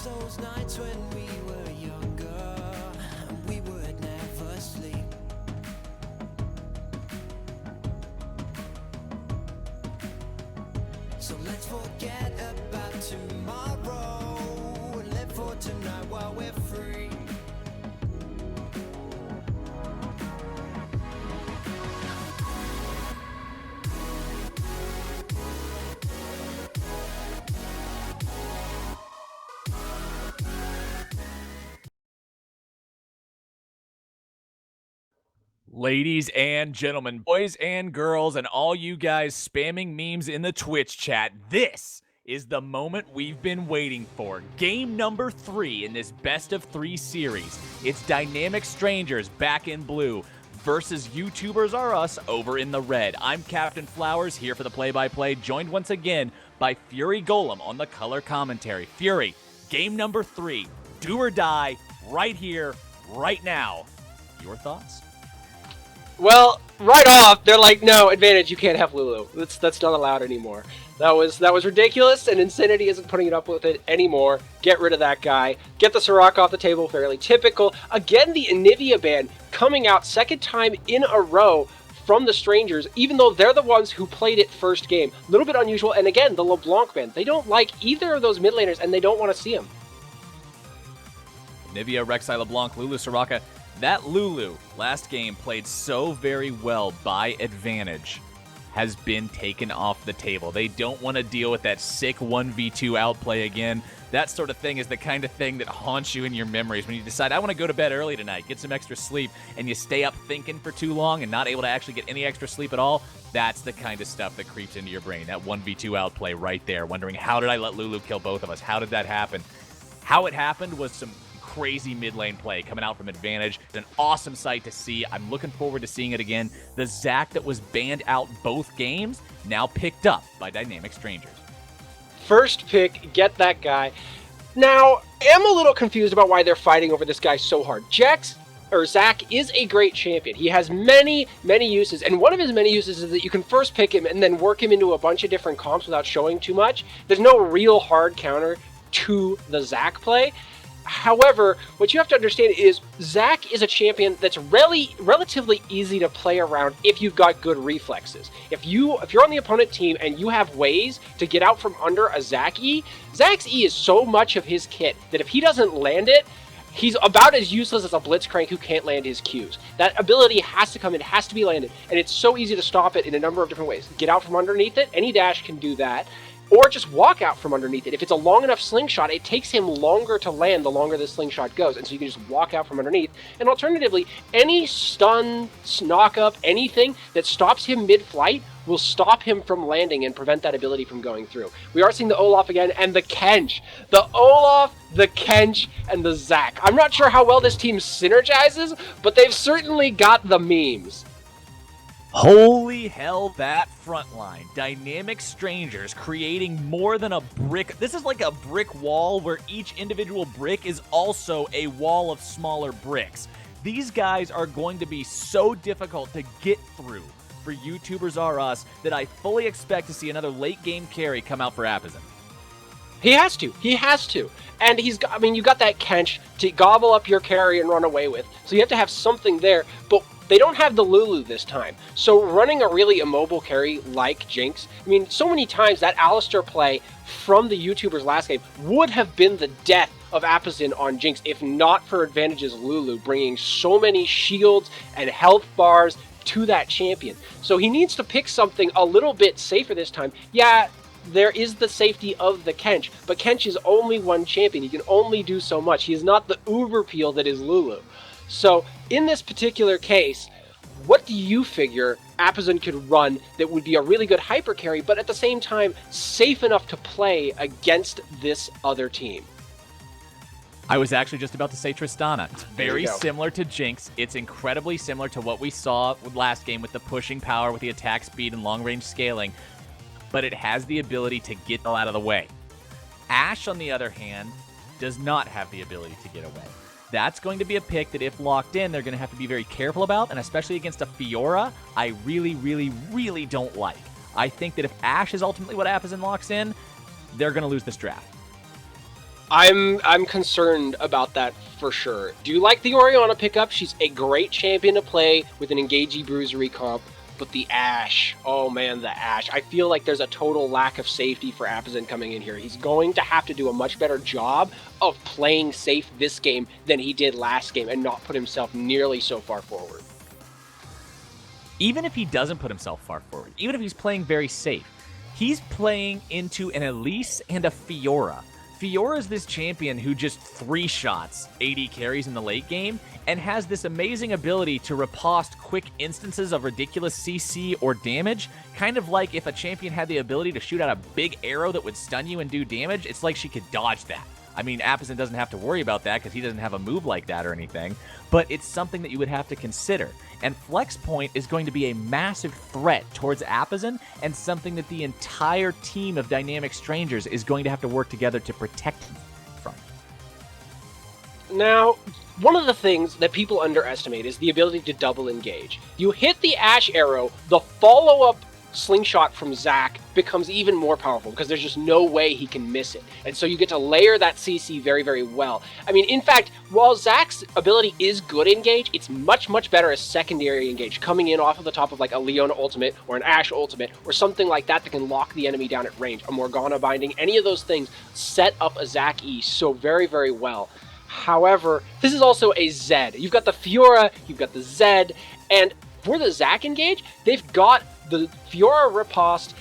Those nights when we were younger and we would never sleep. So let's forget about tomorrow and live for tonight while we're free. Ladies and gentlemen, boys and girls, and all you guys spamming memes in the Twitch chat, this is the moment we've been waiting for. Game number 3 in this best of 3 series. It's Dynamic Strangers back in blue versus YouTubers Are Us over in the red. I'm Captain Flowers here for the play-by-play, joined once again by Fury Golem on the color commentary. Fury, Game number 3. Do or die, right here, right now. Your thoughts? Well, right off, they're like, no, advantage, you can't have Lulu. That's not allowed anymore. That was ridiculous, and Insanity isn't putting up with it anymore. Get rid of that guy. Get the Soraka off the table, fairly typical. Again, the Anivia ban coming out second time in a row from the Strangers, even though they're the ones who played it first game. A little bit unusual, and again, the LeBlanc ban. They don't like either of those mid laners, and they don't want to see them. Nivea, Rek'Sai, LeBlanc, Lulu, Soraka. That Lulu last game played so very well by advantage has been taken off the table. They don't want to deal with that sick 1v2 outplay again. That sort of thing is the kind of thing that haunts you in your memories when you decide, I want to go to bed early tonight, get some extra sleep, and you stay up thinking for too long and not able to actually get any extra sleep at all. That's the kind of stuff that creeps into your brain, that 1v2 outplay right there, wondering, how did I let Lulu kill both of us? How did that happen? How it happened was some crazy mid lane play coming out from advantage. It's an awesome sight to see. I'm looking forward to seeing it again. The Zac that was banned out both games, now picked up by Dynamic Strangers. First pick, get that guy. Now, I'm a little confused about why they're fighting over this guy so hard. Zac is a great champion. He has many, many uses, and one of his many uses is that you can first pick him and then work him into a bunch of different comps without showing too much. There's no real hard counter to the Zac play. However, what you have to understand is Zac is a champion that's relatively easy to play around if you've got good reflexes. If you're on the opponent team and you have ways to get out from under a Zac E, Zac's E is so much of his kit that if he doesn't land it, he's about as useless as a Blitzcrank who can't land his Qs. That ability has to come in, has to be landed, and it's so easy to stop it in a number of different ways. Get out from underneath it, any dash can do that. Or just walk out from underneath it. If it's a long enough slingshot, it takes him longer to land the longer the slingshot goes, and so you can just walk out from underneath. And alternatively, any stun, knock up, anything that stops him mid-flight will stop him from landing and prevent that ability from going through. We are seeing the Olaf again, and the Kench. The Olaf, the Kench, and the Zac. I'm not sure how well this team synergizes, but they've certainly got the memes. Holy hell, that front line. Dynamic Strangers creating more than a brick. This is like a brick wall where each individual brick is also a wall of smaller bricks. These guys are going to be so difficult to get through for YouTubers R Us that I fully expect to see another late game carry come out for Apizan. He has to. And you've got that Kench to gobble up your carry and run away with. So you have to have something there, but they don't have the Lulu this time. So running a really immobile carry like Jinx, so many times that Alistar play from the YouTubers last game would have been the death of Apizan on Jinx if not for Advantage's Lulu bringing so many shields and health bars to that champion. So he needs to pick something a little bit safer this time. Yeah, there is the safety of the Kench, but Kench is only one champion. He can only do so much. He is not the uber peel that is Lulu. So in this particular case, what do you figure Apizan could run that would be a really good hyper carry, but at the same time safe enough to play against this other team? I was actually just about to say Tristana. It's very similar to Jinx. It's incredibly similar to what we saw last game with the pushing power, with the attack speed and long-range scaling, but it has the ability to get out of the way. Ashe, on the other hand, does not have the ability to get away. That's going to be a pick that if locked in, they're going to have to be very careful about, and especially against a Fiora, I really, really, really don't like. I think that if Ashe is ultimately what Apizan locks in, they're going to lose this draft. I'm concerned about that for sure. Do you like the Orianna pickup? She's a great champion to play with an engagey bruisery comp. But the Ashe, oh man, the Ashe. I feel like there's a total lack of safety for Apizan coming in here. He's going to have to do a much better job of playing safe this game than he did last game and not put himself nearly so far forward. Even if he doesn't put himself far forward, even if he's playing very safe, he's playing into an Elise and a Fiora. Fiora is this champion who just 3-shots 80 carries in the late game and has this amazing ability to riposte quick instances of ridiculous CC or damage. Kind of like if a champion had the ability to shoot out a big arrow that would stun you and do damage, it's like she could dodge that. Apizan doesn't have to worry about that because he doesn't have a move like that or anything, but it's something that you would have to consider. And Flex Point is going to be a massive threat towards Apizan and something that the entire team of Dynamic Strangers is going to have to work together to protect him from. Now, one of the things that people underestimate is the ability to double engage. You hit the Ash arrow, the follow-up slingshot from Zac becomes even more powerful because there's just no way he can miss it. And so you get to layer that CC very, very well. I mean, in fact, while Zac's ability is good engage, it's much, much better as secondary engage, coming in off of the top of like a Leona ultimate or an Ashe ultimate or something like that that can lock the enemy down at range. A Morgana binding, any of those things set up a Zac E so very, very well. However, this is also a Zed. You've got the Fiora, you've got the Zed, and for the Zac engage, they've got the Fiora Riposte,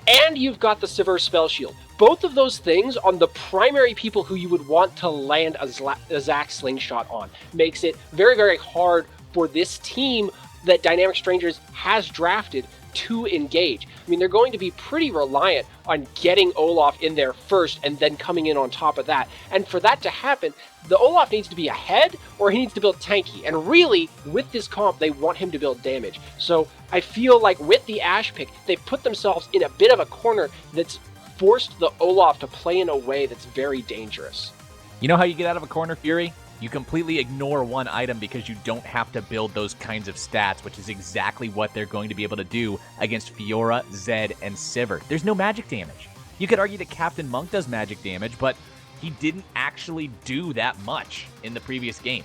and you've got the Sivir Spell Shield. Both of those things on the primary people who you would want to land a Zac slingshot on makes it very, very hard for this team that Dynamic Strangers has drafted to engage. I mean, they're going to be pretty reliant on getting Olaf in there first and then coming in on top of that. And for that to happen, the Olaf needs to be ahead or he needs to build tanky. And really, with this comp, they want him to build damage. So I feel like with the Ashe pick, they've put themselves in a bit of a corner that's forced the Olaf to play in a way that's very dangerous. You know how you get out of a corner, Fury? You completely ignore one item because you don't have to build those kinds of stats, which is exactly what they're going to be able to do against Fiora, Zed, and Sivir. There's no magic damage. You could argue that Captain Monk does magic damage, but he didn't actually do that much in the previous game.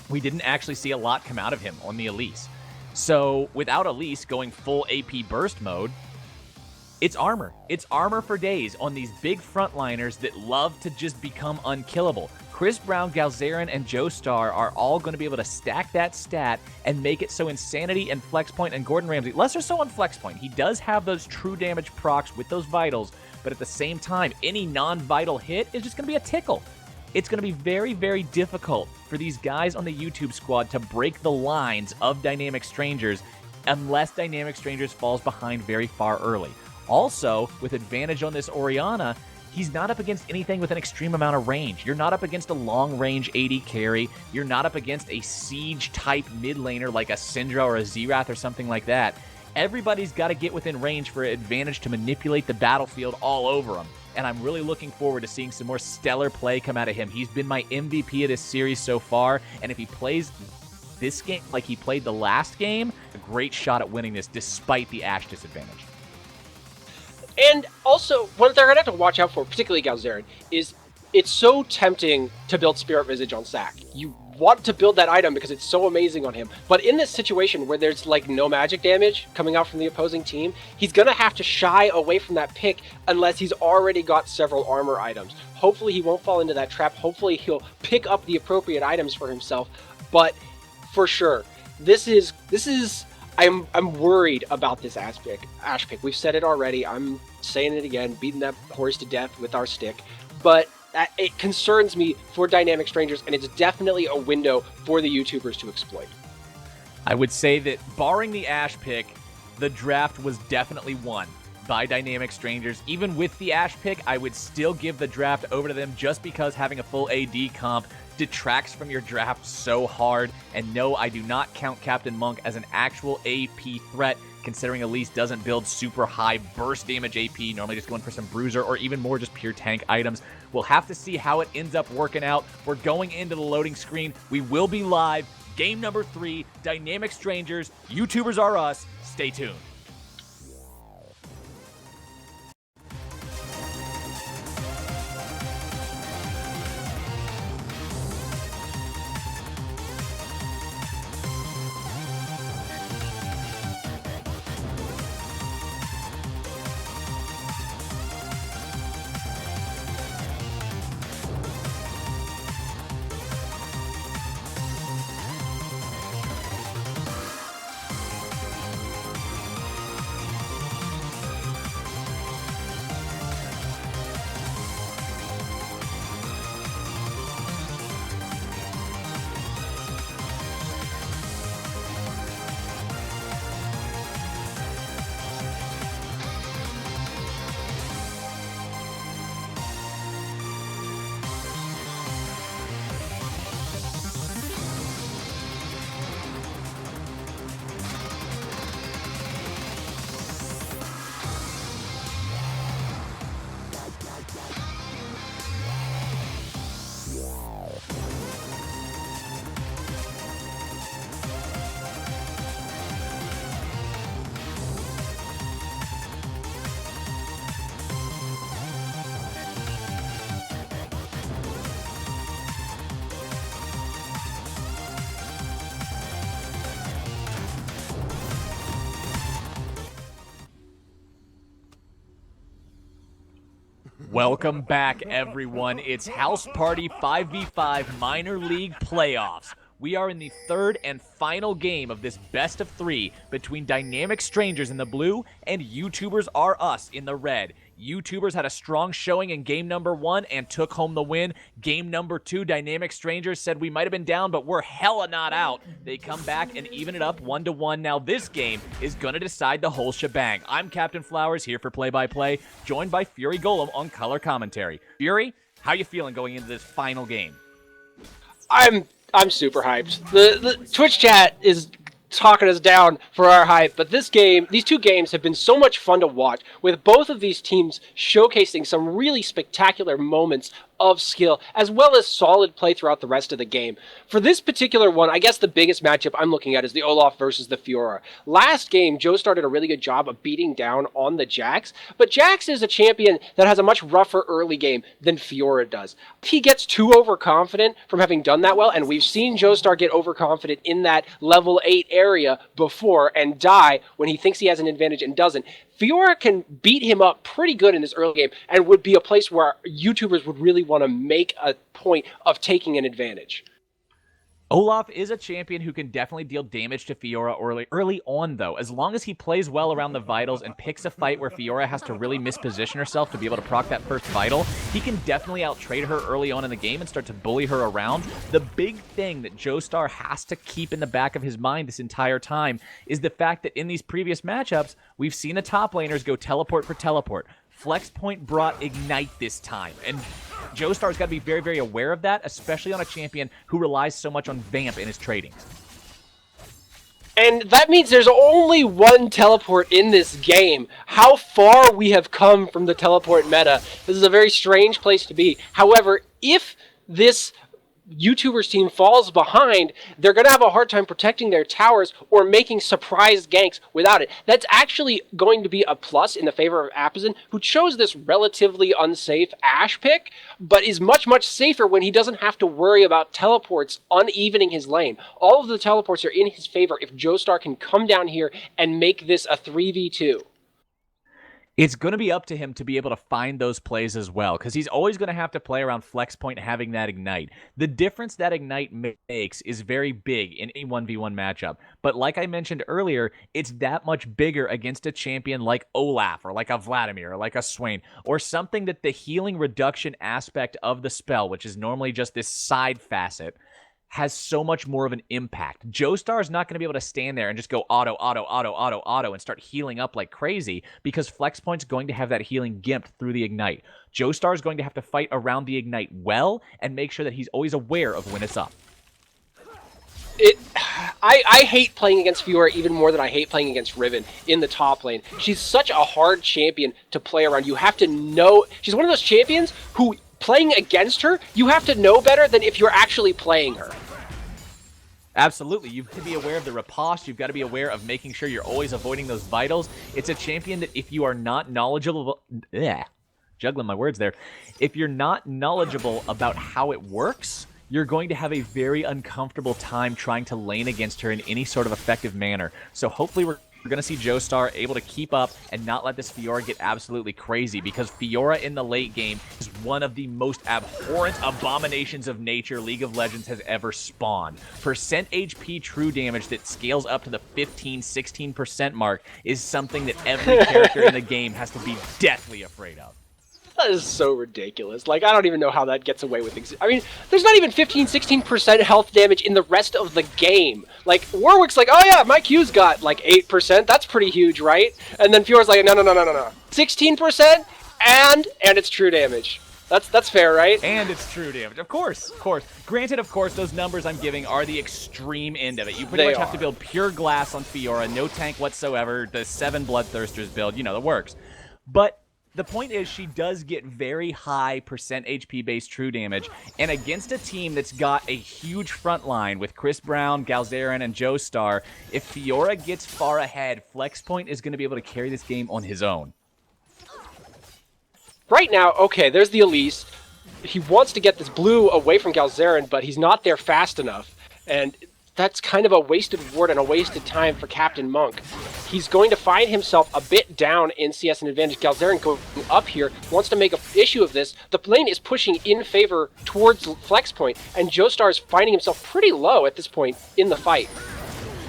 We didn't actually see a lot come out of him on the Elise. So without Elise going full AP burst mode, it's armor. It's armor for days on these big frontliners that love to just become unkillable. Chris Brown, Galzerian, and Joestar are all going to be able to stack that stat and make it so Insanity and Flexpoint and Gordon Ramsay, less or so on Flexpoint. He does have those true damage procs with those vitals, but at the same time, any non-vital hit is just going to be a tickle. It's going to be very, very difficult for these guys on the YouTube squad to break the lines of Dynamic Strangers unless Dynamic Strangers falls behind very far early. Also, with advantage on this Orianna, he's not up against anything with an extreme amount of range. You're not up against a long-range AD carry. You're not up against a siege-type mid laner like a Syndra or a Xerath or something like that. Everybody's got to get within range for advantage to manipulate the battlefield all over him. And I'm really looking forward to seeing some more stellar play come out of him. He's been my MVP of this series so far, and if he plays this game like he played the last game, a great shot at winning this despite the Ashe disadvantage. And also, what they're going to have to watch out for, particularly Galzerian, is it's so tempting to build Spirit Visage on Zac. You want to build that item because it's so amazing on him. But in this situation where there's like no magic damage coming out from the opposing team, he's going to have to shy away from that pick unless he's already got several armor items. Hopefully he won't fall into that trap. Hopefully he'll pick up the appropriate items for himself. But for sure, this is I'm worried about this Ashe pick. We've said it already. I'm saying it again, beating that horse to death with our stick. But it concerns me for Dynamic Strangers, and it's definitely a window for the YouTubers to exploit. I would say that barring the Ashe pick, the draft was definitely won by Dynamic Strangers. Even with the Ashe pick, I would still give the draft over to them just because having a full AD comp detracts from your draft so hard. And no, I do not count Captain Monk as an actual AP threat, considering Elise doesn't build super high burst damage AP, normally just going for some bruiser or even more just pure tank items. We'll have to see how it ends up working out. We're going into the loading screen. We will be live. Game number 3, Dynamic Strangers. YouTubers are us. Stay tuned. Welcome back, everyone. It's House Party 5v5 Minor League Playoffs. We are in the third and final game of this best of 3 between Dynamic Strangers in the blue and YouTubers Are Us in the red. YouTubers had a strong showing in game number 1 and took home the win. Game number 2, Dynamic Strangers said we might have been down, but we're hella not out. They come back and even it up 1-1. Now this game is going to decide the whole shebang. I'm Captain Flowers here for play-by-play, joined by Fury Golem on color commentary. Fury, how you feeling going into this final game? I'm super hyped. The Twitch chat is talking us down for our hype, but these two games have been so much fun to watch, with both of these teams showcasing some really spectacular moments of skill, as well as solid play throughout the rest of the game. For this particular one, I guess the biggest matchup I'm looking at is the Olaf versus the Fiora. Last game, Joestar did a really good job of beating down on the Jax, but Jax is a champion that has a much rougher early game than Fiora does. If he gets too overconfident from having done that well, and we've seen Joestar get overconfident in that level 8 area before and die when he thinks he has an advantage and doesn't, Fiora can beat him up pretty good in this early game and would be a place where YouTubers would really want to make a point of taking an advantage. Olaf is a champion who can definitely deal damage to Fiora early on, though. As long as he plays well around the vitals and picks a fight where Fiora has to really misposition herself to be able to proc that first vital, he can definitely out-trade her early on in the game and start to bully her around. The big thing that Joestar has to keep in the back of his mind this entire time is the fact that in these previous matchups, we've seen the top laners go teleport for teleport. Flexpoint brought Ignite this time, and Joestar's got to be very, very aware of that, especially on a champion who relies so much on Vamp in his tradings. And that means there's only one teleport in this game. How far we have come from the teleport meta. This is a very strange place to be. However, if this YouTubers team falls behind, they're going to have a hard time protecting their towers or making surprise ganks without it. That's actually going to be a plus in the favor of Apizan, who chose this relatively unsafe Ashe pick, but is much, much safer when he doesn't have to worry about teleports unevening his lane. All of the teleports are in his favor if Joestar can come down here and make this a 3v2. It's going to be up to him to be able to find those plays as well, because he's always going to have to play around Flexpoint having that Ignite. The difference that Ignite makes is very big in any 1v1 matchup, but like I mentioned earlier, it's that much bigger against a champion like Olaf, or like a Vladimir, or like a Swain, or something that the healing reduction aspect of the spell, which is normally just this side facet, has so much more of an impact. Joestar is not going to be able to stand there and just go auto, auto, auto, auto, auto, and start healing up like crazy, because Flexpoint's going to have that healing gimped through the Ignite. Joestar is going to have to fight around the Ignite well, and make sure that he's always aware of when it's up. I hate playing against Fiora even more than I hate playing against Riven in the top lane. She's such a hard champion to play around. You have to know... She's one of those champions who... Playing against her, you have to know better than if you're actually playing her. Absolutely. You have to be aware of the riposte. You've got to be aware of making sure you're always avoiding those vitals. It's a champion that if you are not knowledgeable... juggling my words there. If you're not knowledgeable about how it works, you're going to have a very uncomfortable time trying to lane against her in any sort of effective manner. So hopefully we're going to see Joestar able to keep up and not let this Fiora get absolutely crazy, because Fiora in the late game is one of the most abhorrent abominations of nature League of Legends has ever spawned. Percent HP true damage that scales up to the 15-16% mark is something that every character in the game has to be deathly afraid of. That is so ridiculous. Like, I don't even know how that gets away with... I mean, there's not even 15-16% health damage in the rest of the game. Like, Warwick's like, oh yeah, my Q's got like 8%. That's pretty huge, right? And then Fiora's like, no. 16%? And it's true damage. That's fair, right? And it's true damage. Of course, of course. Granted, of course, those numbers I'm giving are the extreme end of it. You pretty much have to build pure glass on Fiora, no tank whatsoever, the 7 Bloodthirsters build, you know, the works. But the point is, she does get very high percent HP-based true damage, and against a team that's got a huge front line with Chris Brown, Galzarian, and Joestar, if Fiora gets far ahead, Flexpoint is going to be able to carry this game on his own. Right now, okay, there's the Elise. He wants to get this blue away from Galzarian, but he's not there fast enough. And that's kind of a wasted ward and a wasted time for Captain Monk. He's going to find himself a bit down in CS and advantage. Galzerian going up here, wants to make an issue of this. The lane is pushing in favor towards Flex Point, and Joestar is finding himself pretty low at this point in the fight.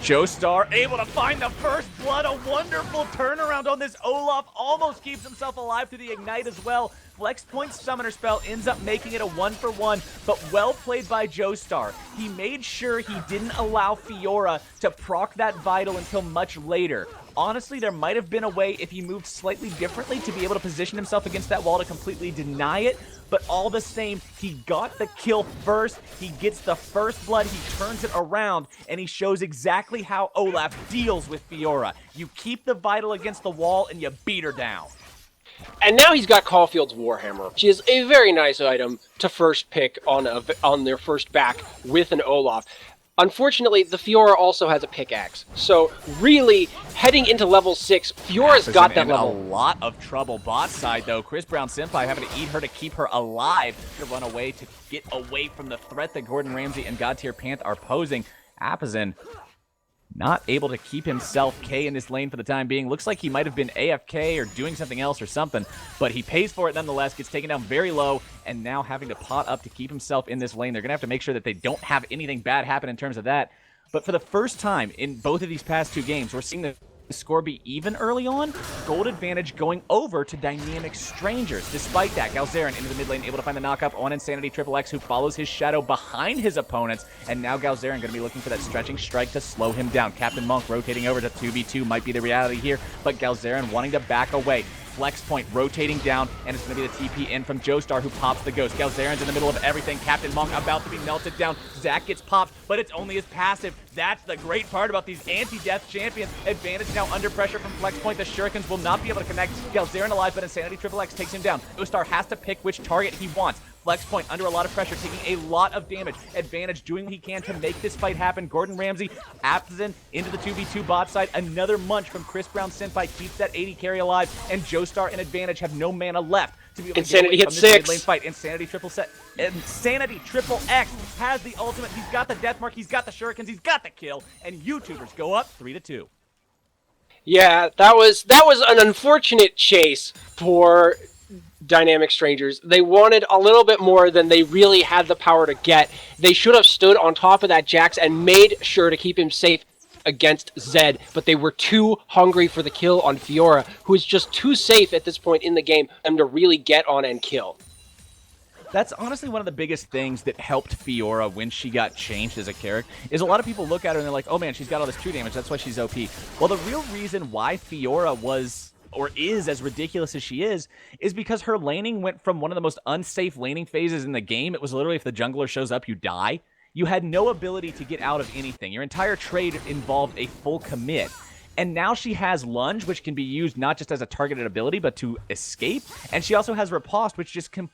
Joestar able to find the first blood. A wonderful turnaround on this. Olaf almost keeps himself alive through the Ignite as well. Flex Point Summoner Spell ends up making it a 1-for-1, but well played by Joestar. He made sure he didn't allow Fiora to proc that Vital until much later. Honestly, there might have been a way if he moved slightly differently to be able to position himself against that wall to completely deny it, but all the same, he got the kill first, he gets the first blood, he turns it around, and he shows exactly how Olaf deals with Fiora. You keep the Vital against the wall, and you beat her down. And now he's got Caulfield's Warhammer, which is a very nice item to first pick on their first back with an Olaf. Unfortunately, the Fiora also has a pickaxe. So really, heading into level 6, Fiora's got that level. A lot of trouble bot side, though. Chris Brown Senpai having to eat her to keep her alive, to run away, to get away from the threat that Gordon Ramsay and God Tier Panth are posing. Apazin not able to keep himself K in this lane for the time being. Looks like he might have been AFK or doing something else or something, but he pays for it nonetheless, gets taken down very low, and now having to pot up to keep himself in this lane. They're going to have to make sure that they don't have anything bad happen in terms of that. But for the first time in both of these past two games, we're seeing the score be even early on. Gold advantage going over to Dynamic Strangers. Despite that, Galzerian into the mid lane, able to find the knockup on Insanity XXX, who follows his shadow behind his opponents. And now Galzerian going to be looking for that stretching strike to slow him down. Captain Monk rotating over to 2v2 might be the reality here, but Galzerian wanting to back away. Flex Point rotating down, and it's going to be the TP in from Joestar, who pops the Ghost. Galzerian's in the middle of everything. Captain Monk about to be melted down. Zach gets popped, but it's only his passive. That's the great part about these anti-death champions. Advantage now under pressure from Flex Point. The Shurikens will not be able to connect. Galzerian alive, but Insanity XXX takes him down. Joestar has to pick which target he wants. Flex Point under a lot of pressure, taking a lot of damage. Advantage doing what he can to make this fight happen. Gordon Ramsay, Apazin into the 2v2 bot side. Another munch from Chris Brown Senpai keeps that 80 carry alive, and Joestar and Advantage have no mana left to be able to Insanity get away hit from this 6. mid lane fight. Insanity Triple X has the ultimate. He's got the death mark, he's got the shurikens, he's got the kill, and YouTubers go up 3-2. Yeah, that was an unfortunate chase for Dynamic Strangers. They wanted a little bit more than they really had the power to get. They should have stood on top of that Jax and made sure to keep him safe against Zed, but they were too hungry for the kill on Fiora, who is just too safe at this point in the game for them to really get on and kill. That's honestly one of the biggest things that helped Fiora when she got changed as a character, is a lot of people look at her and they're like, oh man, she's got all this true damage, that's why she's OP. Well, the real reason why Fiora was, or is, as ridiculous as she is because her laning went from one of the most unsafe laning phases in the game. It was literally if the jungler shows up, you die. You had no ability to get out of anything. Your entire trade involved a full commit. And now she has Lunge, which can be used not just as a targeted ability, but to escape. And she also has Riposte, which just can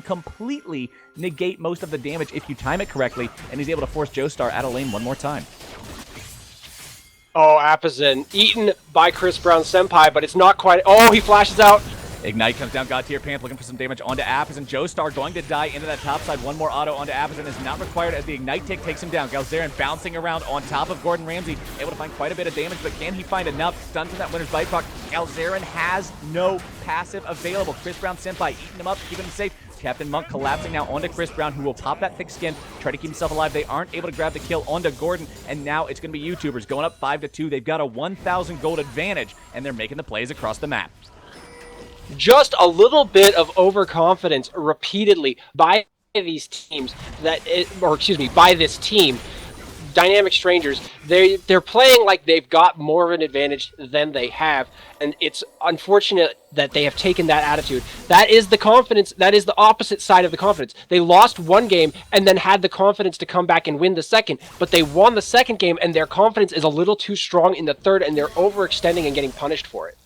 completely negate most of the damage if you time it correctly, and he's able to force Joestar out of lane one more time. Oh, Apazin, eaten by Chris Brown Senpai, but it's not quite. Oh, he flashes out. Ignite comes down, God Tier Panth looking for some damage onto Apazin. Joestar going to die into that top side. One more auto onto Apazin is not required as the Ignite tick takes him down. Galzerian bouncing around on top of Gordon Ramsay, able to find quite a bit of damage, but can he find enough? Stun from that Winter's Bite proc. Galzerian has no passive available. Chris Brown Senpai eating him up, keeping him safe. Captain Monk collapsing now onto Chris Brown, who will pop that thick skin, try to keep himself alive. They aren't able to grab the kill onto Gordon, and now it's going to be YouTubers going up 5-2. They've got a 1,000 gold advantage, and they're making the plays across the map. Just a little bit of overconfidence repeatedly by these teams by this team. Dynamic Strangers, they're playing like they've got more of an advantage than they have, and it's unfortunate that they have taken that attitude. That is the confidence, that is the opposite side of the confidence. They lost one game and then had the confidence to come back and win the second, but they won the second game and their confidence is a little too strong in the third, and they're overextending and getting punished for it.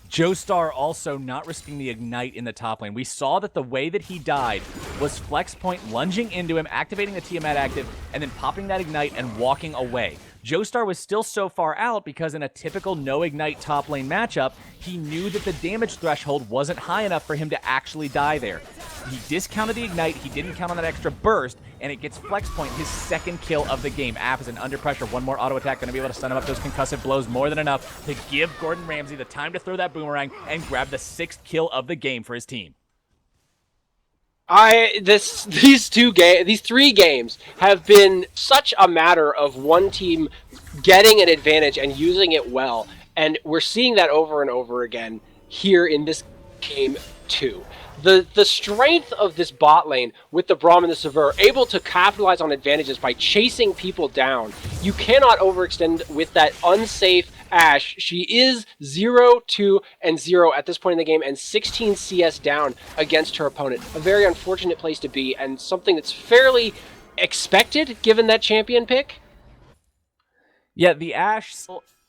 Joestar also not risking the Ignite in the top lane. We saw that the way that he died was Flex Point lunging into him, activating the Tiamat active, and then popping that Ignite and walking away. Joestar was still so far out because in a typical no Ignite top lane matchup, he knew that the damage threshold wasn't high enough for him to actually die there. He discounted the ignite, he didn't count on that extra burst, and it gets Flex Point, his second kill of the game. App is under pressure, one more auto attack, going to be able to stun him up those concussive blows more than enough to give Gordon Ramsay the time to throw that boomerang and grab the 6th kill of the game for his team. These 3 games have been such a matter of one team getting an advantage and using it well, and we're seeing that over and over again here in this game too. The strength of this bot lane with the Braum and the Sever able to capitalize on advantages by chasing people down. You cannot overextend with that unsafe Ashe. She is 0-2 and 0 at this point in the game and 16 CS down against her opponent. A very unfortunate place to be and something that's fairly expected given that champion pick. Yeah, the Ashe,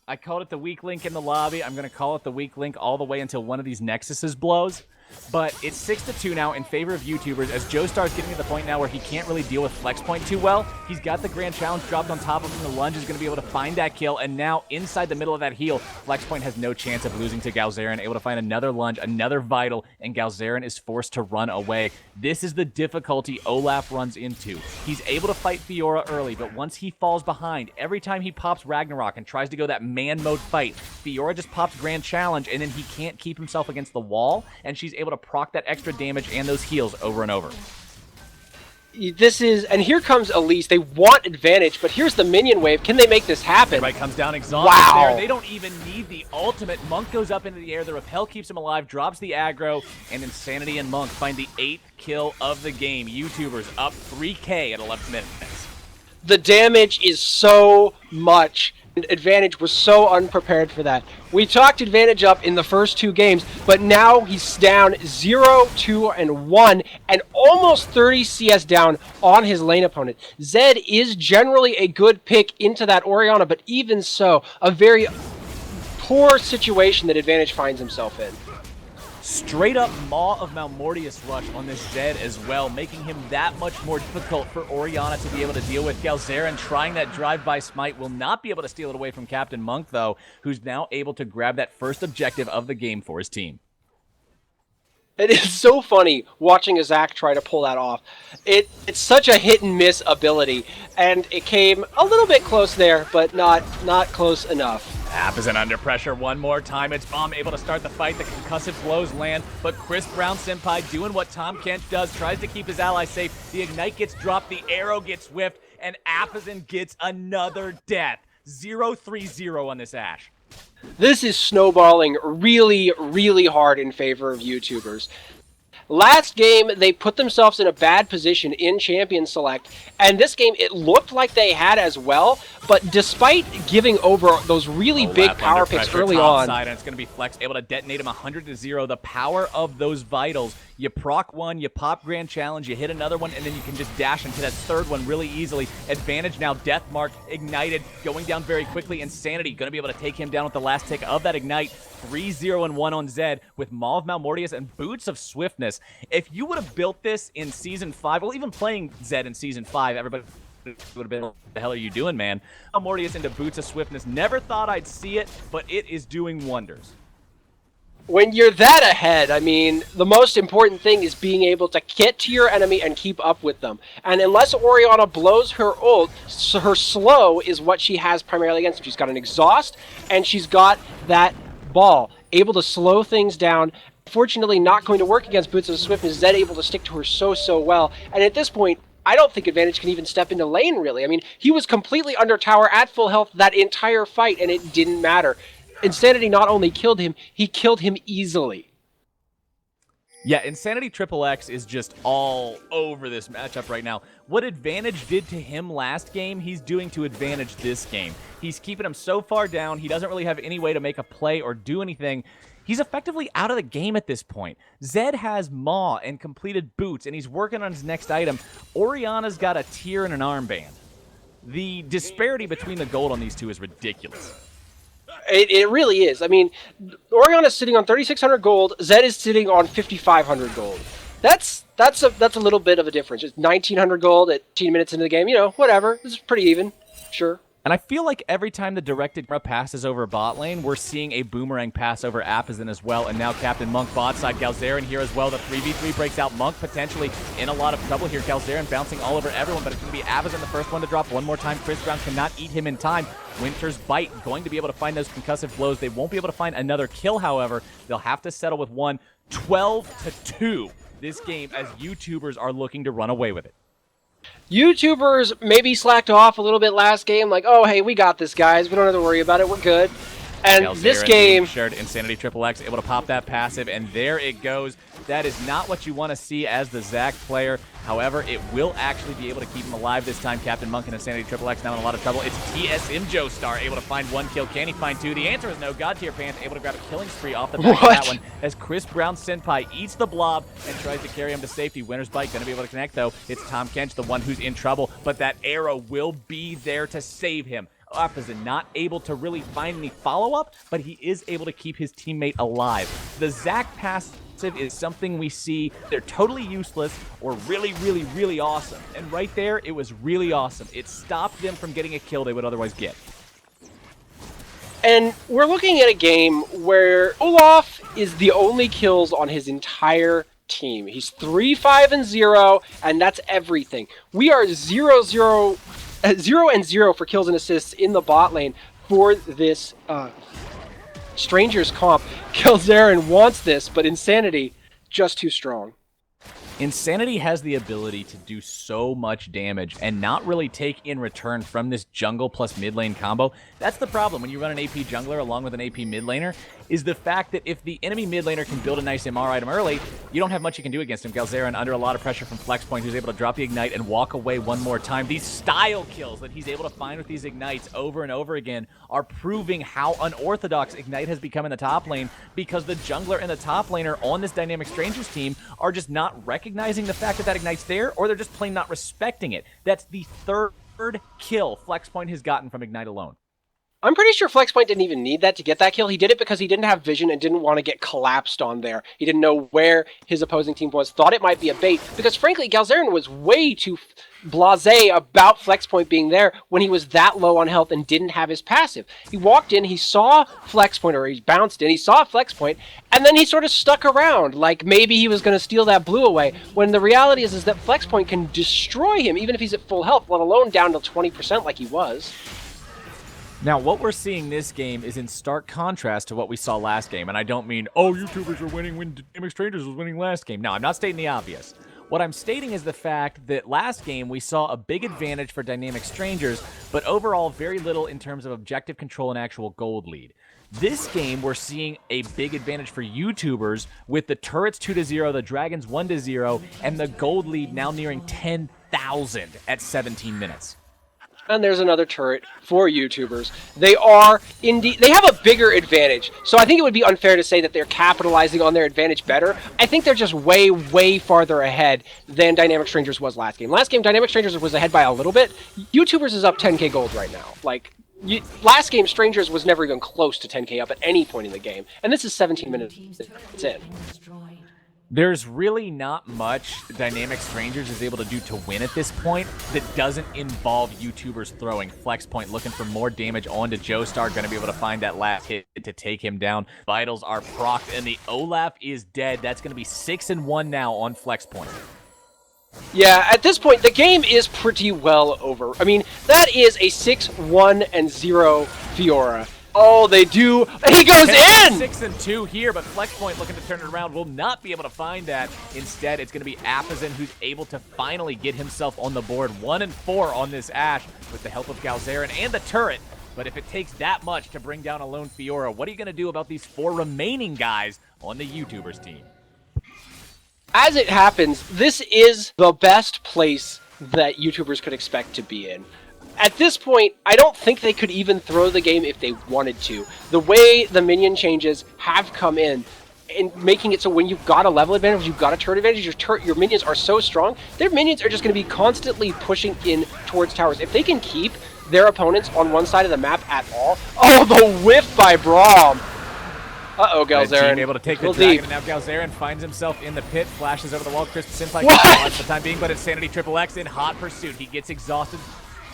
I called it the weak link in the lobby. I'm going to call it the weak link all the way until one of these Nexuses blows. But it's 6-2 now in favor of YouTubers as Joestar's getting to the point now where he can't really deal with Flex Point too well. He's got the Grand Challenge dropped on top of him. The lunge is going to be able to find that kill. And now inside the middle of that heal, Flex Point has no chance of losing to Galzerian. Able to find another lunge, another vital, and Galzerian is forced to run away. This is the difficulty Olaf runs into. He's able to fight Fiora early, but once he falls behind, every time he pops Ragnarok and tries to go that man mode fight, Fiora just pops Grand Challenge, and then he can't keep himself against the wall, and she's able to proc that extra damage and those heals over and over. And here comes Elise. They want advantage, but here's the minion wave. Can they make this happen? Right, comes down exhausted wow. there. They don't even need the ultimate. Monk goes up into the air. The repel keeps him alive, drops the aggro, and Insanity and Monk find the 8th kill of the game. YouTubers up 3K at 11 minutes. The damage is so much. Advantage was so unprepared for that. We talked Advantage up in the first 2 games, but now he's down 0, 2, and 1, and almost 30 CS down on his lane opponent. Zed is generally a good pick into that Orianna, but even so, a very poor situation that Advantage finds himself in. Straight up Maw of Malmortius rush on this Zed as well, making him that much more difficult for Orianna to be able to deal with. Galzerian trying that drive-by smite will not be able to steal it away from Captain Monk, though, who's now able to grab that first objective of the game for his team. It is so funny watching a Zach try to pull that off. It's such a hit-and-miss ability, and it came a little bit close there, but not close enough. App isn't under pressure one more time. It's Bomb able to start the fight. The concussive blows land, but Chris Brown Senpai doing what Tom Kent does, tries to keep his ally safe. The Ignite gets dropped, the arrow gets whiffed, and Apazin gets another death. 0-3-0 on this Ashe. This is snowballing really, really hard in favor of YouTubers. Last game, they put themselves in a bad position in Champion Select, and this game, it looked like they had as well, but despite giving over those really big power picks early on... And it's going to be Flex able to detonate him 100-0. The power of those vitals. You proc one, you pop Grand Challenge, you hit another one, and then you can just dash into that third one really easily. Advantage now, Death Mark, ignited, going down very quickly. Insanity going to be able to take him down with the last tick of that Ignite. 3-0-1 on Zed with Maw of Malmortius and Boots of Swiftness. If you would have built this in Season 5, well, even playing Zed in Season 5, everybody would have been, what the hell are you doing, man? Malmortius into Boots of Swiftness. Never thought I'd see it, but it is doing wonders. When you're that ahead, I mean, the most important thing is being able to get to your enemy and keep up with them. And unless Orianna blows her ult, so her slow is what she has primarily against them. She's got an exhaust, and she's got that ball, able to slow things down. Fortunately, not going to work against Boots of Swiftness. Zed able to stick to her so well. And at this point, I don't think Advantage can even step into lane, really. I mean, he was completely under tower at full health that entire fight, and it didn't matter. Insanity not only killed him, he killed him easily. Yeah, Insanity XXX is just all over this matchup right now. What Advantage did to him last game, he's doing to Advantage this game. He's keeping him so far down, he doesn't really have any way to make a play or do anything. He's effectively out of the game at this point. Zed has Maw and completed Boots, and he's working on his next item. Orianna's got a tier and an armband. The disparity between the gold on these two is ridiculous. It really is. I mean, Orianna's sitting on 3,600 gold. Zed is sitting on 5,500 gold. That's a little bit of a difference. It's 1,900 gold at 10 minutes into the game. You know, whatever. This is pretty even. Sure. And I feel like every time the directed passes over bot lane, we're seeing a boomerang pass over Apizan as well. And now Captain Monk bot side, Galzerian here as well. The 3v3 breaks out. Monk potentially in a lot of trouble here. Galzerian bouncing all over everyone, but it's going to be Apizan the first one to drop one more time. Chris Brown cannot eat him in time. Winter's Bite going to be able to find those concussive blows. They won't be able to find another kill, however. They'll have to settle with one. 12-2 this game as YouTubers are looking to run away with it. YouTubers maybe slacked off a little bit last game, like, oh, hey, we got this, guys. We don't have to worry about it. We're good. And this game... shared Insanity Triple X, able to pop that passive, and there it goes. That is not what you want to see as the Zac player. However, it will actually be able to keep him alive this time. Captain Monk and Insanity Triple X now in a lot of trouble. It's TSM Joestar able to find one kill. Can he find two? The answer is no. God Tier Pants able to grab a killing spree off the back of that one as Chris Brown Senpai eats the blob and tries to carry him to safety. Winner's Bite going to be able to connect, though. It's Tom Kench, the one who's in trouble, but that arrow will be there to save him. Apizan not able to really find any follow-up, but he is able to keep his teammate alive. The Zac passive is something we see. They're totally useless or really, really, really awesome. And right there, it was really awesome. It stopped them from getting a kill they would otherwise get. And we're looking at a game where Olaf is the only kills on his entire team. He's 3-5-0, and that's everything. We are 0-0 for kills and assists in the bot lane for this Strangers comp. Galzerian wants this, but Insanity just too strong. Insanity has the ability to do so much damage and not really take in return from this jungle plus mid lane combo. That's the problem when you run an AP jungler along with an AP mid laner, is the fact that if the enemy mid laner can build a nice MR item early, you don't have much you can do against him. Galzerian under a lot of pressure from Flex Point, who's able to drop the Ignite and walk away one more time. These style kills that he's able to find with these Ignites over and over again are proving how unorthodox Ignite has become in the top lane, because the jungler and the top laner on this Dynamic Strangers team are just not recognizing the fact that that Ignite's there, or they're just plain not respecting it. That's the third kill Flex Point has gotten from Ignite alone. I'm pretty sure Flex Point didn't even need that to get that kill. He did it because he didn't have vision and didn't want to get collapsed on there. He didn't know where his opposing team was, thought it might be a bait, because frankly, Galzerian was way too blasé about Flex Point being there when he was that low on health and didn't have his passive. He walked in, he saw Flex Point, or he bounced in, he saw Flex Point, and then he sort of stuck around, like maybe he was going to steal that blue away, when the reality is that Flex Point can destroy him even if he's at full health, let alone down to 20% like he was. Now, what we're seeing this game is in stark contrast to what we saw last game, and I don't mean, oh, YouTubers are winning when Dynamic Strangers was winning last game. No, I'm not stating the obvious. What I'm stating is the fact that last game we saw a big advantage for Dynamic Strangers, but overall very little in terms of objective control and actual gold lead. This game, we're seeing a big advantage for YouTubers with the turrets 2-0, the dragons 1-0, and the gold lead now nearing 10,000 at 17 minutes. And there's another turret for YouTubers. They are indeed, they have a bigger advantage. So I think it would be unfair to say that they're capitalizing on their advantage better. I think they're just way, way farther ahead than Dynamic Strangers was last game. Last game, Dynamic Strangers was ahead by a little bit. YouTubers is up 10k gold right now. Like, last game, Strangers was never even close to 10k up at any point in the game. And this is 17 minutes in. There's really not much Dynamic Strangers is able to do to win at this point that doesn't involve YouTubers throwing. Flex Point looking for more damage onto Joestar, going to be able to find that last hit to take him down. Vitals are procced, and the Olaf is dead. That's going to be 6-1 now on Flex Point. Yeah, at this point, the game is pretty well over. I mean, that is a 6-1-0 Fiora. Oh, they do. He goes in! 6-2 here, but Flex Point looking to turn it around will not be able to find that. Instead, it's going to be Apizan who's able to finally get himself on the board. 1-4 on this Ashe with the help of Galzerian and the turret. But if it takes that much to bring down a lone Fiora, what are you going to do about these 4 remaining guys on the YouTubers team? As it happens, this is the best place that YouTubers could expect to be in. At this point, I don't think they could even throw the game if they wanted to. The way the minion changes have come in, and making it so when you've got a level advantage, you've got a turret advantage, your minions are so strong, their minions are just going to be constantly pushing in towards towers. If they can keep their opponents on one side of the map at all... Oh, the whiff by Braum! Uh-oh, Galzerian. Able to take the dragon, and now Galzerian finds himself in the pit, flashes over the wall. Crisp Senpai for the time being, but it's Sanity Triple X in hot pursuit. He gets exhausted.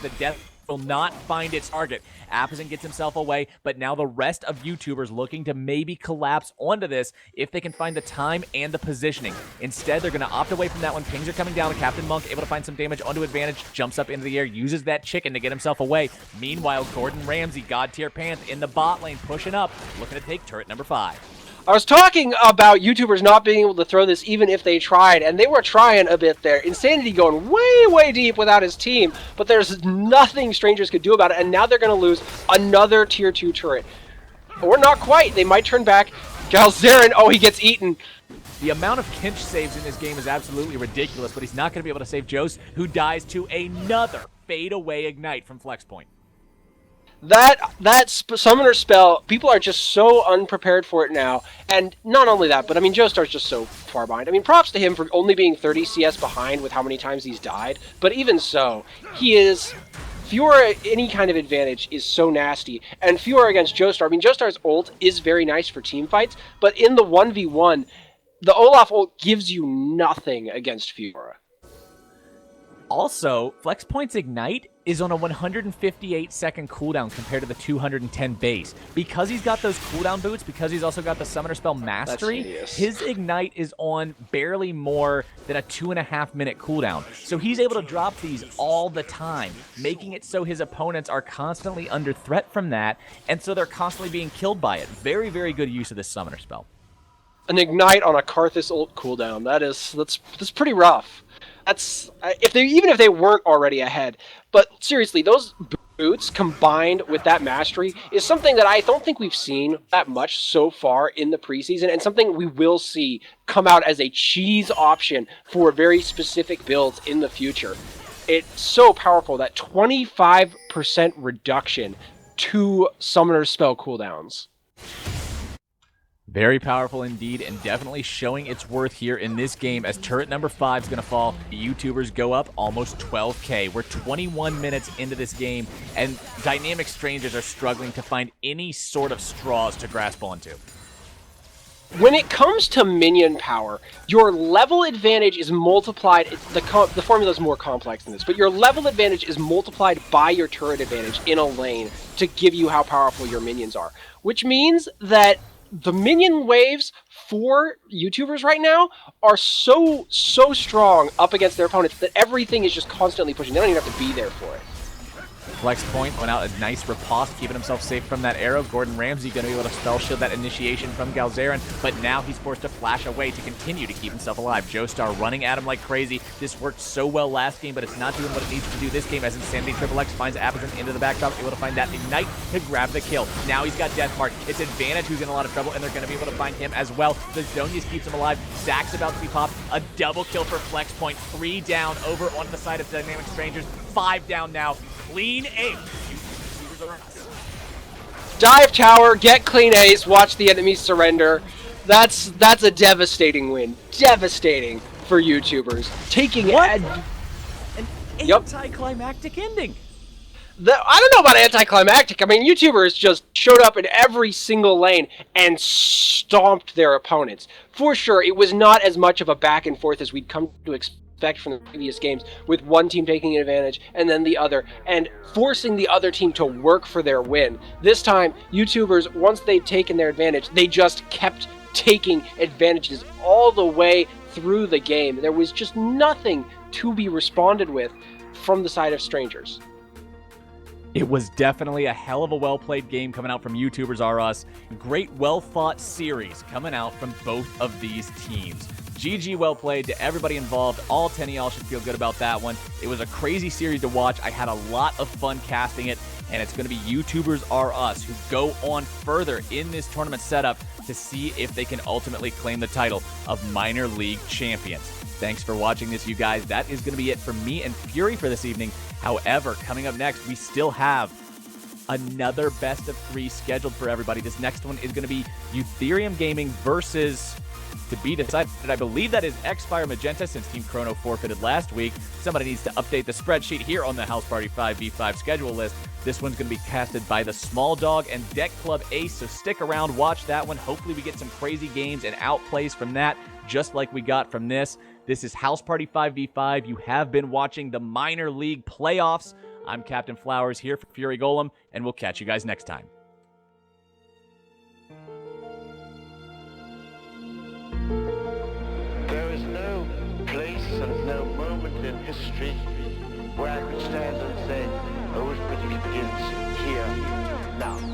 The death will not find its target. Apison gets himself away, but now the rest of YouTubers looking to maybe collapse onto this if they can find the time and the positioning. Instead, they're going to opt away from that one. Pings are coming down. Captain Monk able to find some damage onto advantage, jumps up into the air, uses that chicken to get himself away. Meanwhile, Gordon Ramsay, God tier Panth in the bot lane, pushing up, looking to take turret number 5. I was talking about YouTubers not being able to throw this even if they tried, and they were trying a bit there. Insanity going way, way deep without his team, but there's nothing Strangers could do about it, and now they're going to lose another tier 2 turret. Or not quite. They might turn back. Galzerin, oh, he gets eaten. The amount of Kinch saves in this game is absolutely ridiculous, but he's not going to be able to save Jost, who dies to another fade-away ignite from Flexpoint. That summoner spell, people are just so unprepared for it now. And not only that, but I mean, Joestar's just so far behind. I mean, props to him for only being 30 CS behind with how many times he's died. But even so, he is... Fiora, any kind of advantage is so nasty. And Fiora against Joestar, I mean, Joestar's ult is very nice for team fights, but in the 1v1, the Olaf ult gives you nothing against Fiora. Also, Flexpoint's Ignite is on a 158-second cooldown compared to the 210 base. Because he's got those cooldown boots, because he's also got the Summoner Spell Mastery, his Ignite is on barely more than a 2.5-minute cooldown. So he's able to drop these all the time, making it so his opponents are constantly under threat from that, and so they're constantly being killed by it. Very, very good use of this Summoner Spell. An Ignite on a Karthus ult cooldown, that's pretty rough. That's even if they weren't already ahead. But seriously, those boots combined with that mastery is something that I don't think we've seen that much so far in the preseason, and something we will see come out as a cheese option for very specific builds in the future. It's so powerful, that 25% reduction to summoner spell cooldowns. Very powerful indeed, and definitely showing its worth here in this game as turret number 5 is going to fall. The YouTubers go up almost 12k. We're 21 minutes into this game, and Dynamic Strangers are struggling to find any sort of straws to grasp onto. When it comes to minion power, your level advantage is multiplied. The formula is more complex than this, but your level advantage is multiplied by your turret advantage in a lane to give you how powerful your minions are, which means that the minion waves for YouTubers right now are so strong up against their opponents that everything is just constantly pushing. They don't even have to be there for it. Flexpoint went out a nice riposte, keeping himself safe from that arrow. Gordon Ramsay going to be able to spell shield that initiation from Galzerin, but now he's forced to flash away to continue to keep himself alive. Joestar running at him like crazy. This worked so well last game, but it's not doing what it needs to do this game as Insanity Triple X finds Apison into the backdrop, able to find that Ignite to grab the kill. Now he's got Deathmark. It's Advantage who's in a lot of trouble, and they're going to be able to find him as well. The Zonius keeps him alive. Zack's about to be popped. A double kill for Flexpoint. 3 down over onto the side of Dynamic Strangers. 5 down now. Clean ace. Dive tower, get clean ace, watch the enemy surrender. That's a devastating win. Devastating for YouTubers. Taking an anticlimactic ending. I don't know about anticlimactic. I mean, YouTubers just showed up in every single lane and stomped their opponents. For sure, it was not as much of a back and forth as we'd come to expect from the previous games, with one team taking advantage and then the other, and forcing the other team to work for their win. This time, YouTubers, once they'd taken their advantage, they just kept taking advantages all the way through the game. There was just nothing to be responded with from the side of Strangers. It was definitely a hell of a well-played game coming out from YouTubers R Us. Great, well-fought series coming out from both of these teams. GG well played to everybody involved. All 10 of y'all should feel good about that one. It was a crazy series to watch. I had a lot of fun casting it, and it's going to be YouTubers R Us who go on further in this tournament setup to see if they can ultimately claim the title of Minor League Champions. Thanks for watching this, you guys. That is going to be it for me and Fury for this evening. However, coming up next, we still have another best of 3 scheduled for everybody. This next one is going to be Ethereum Gaming versus, to be decided, I believe that is Xfire Magenta, since Team Chrono forfeited last week. Somebody needs to update the spreadsheet here on the House Party 5v5 schedule list. This one's going to be casted by the Small Dog and Deck Club Ace, so stick around, watch that one. Hopefully we get some crazy games and outplays from that, just like we got from this. This is House Party 5v5. You have been watching the Minor League playoffs I'm Captain Flowers here for Fury Golem, and we'll catch you guys next time. There is no place and no moment in history where I could stand and say, arithmetic begins here, now.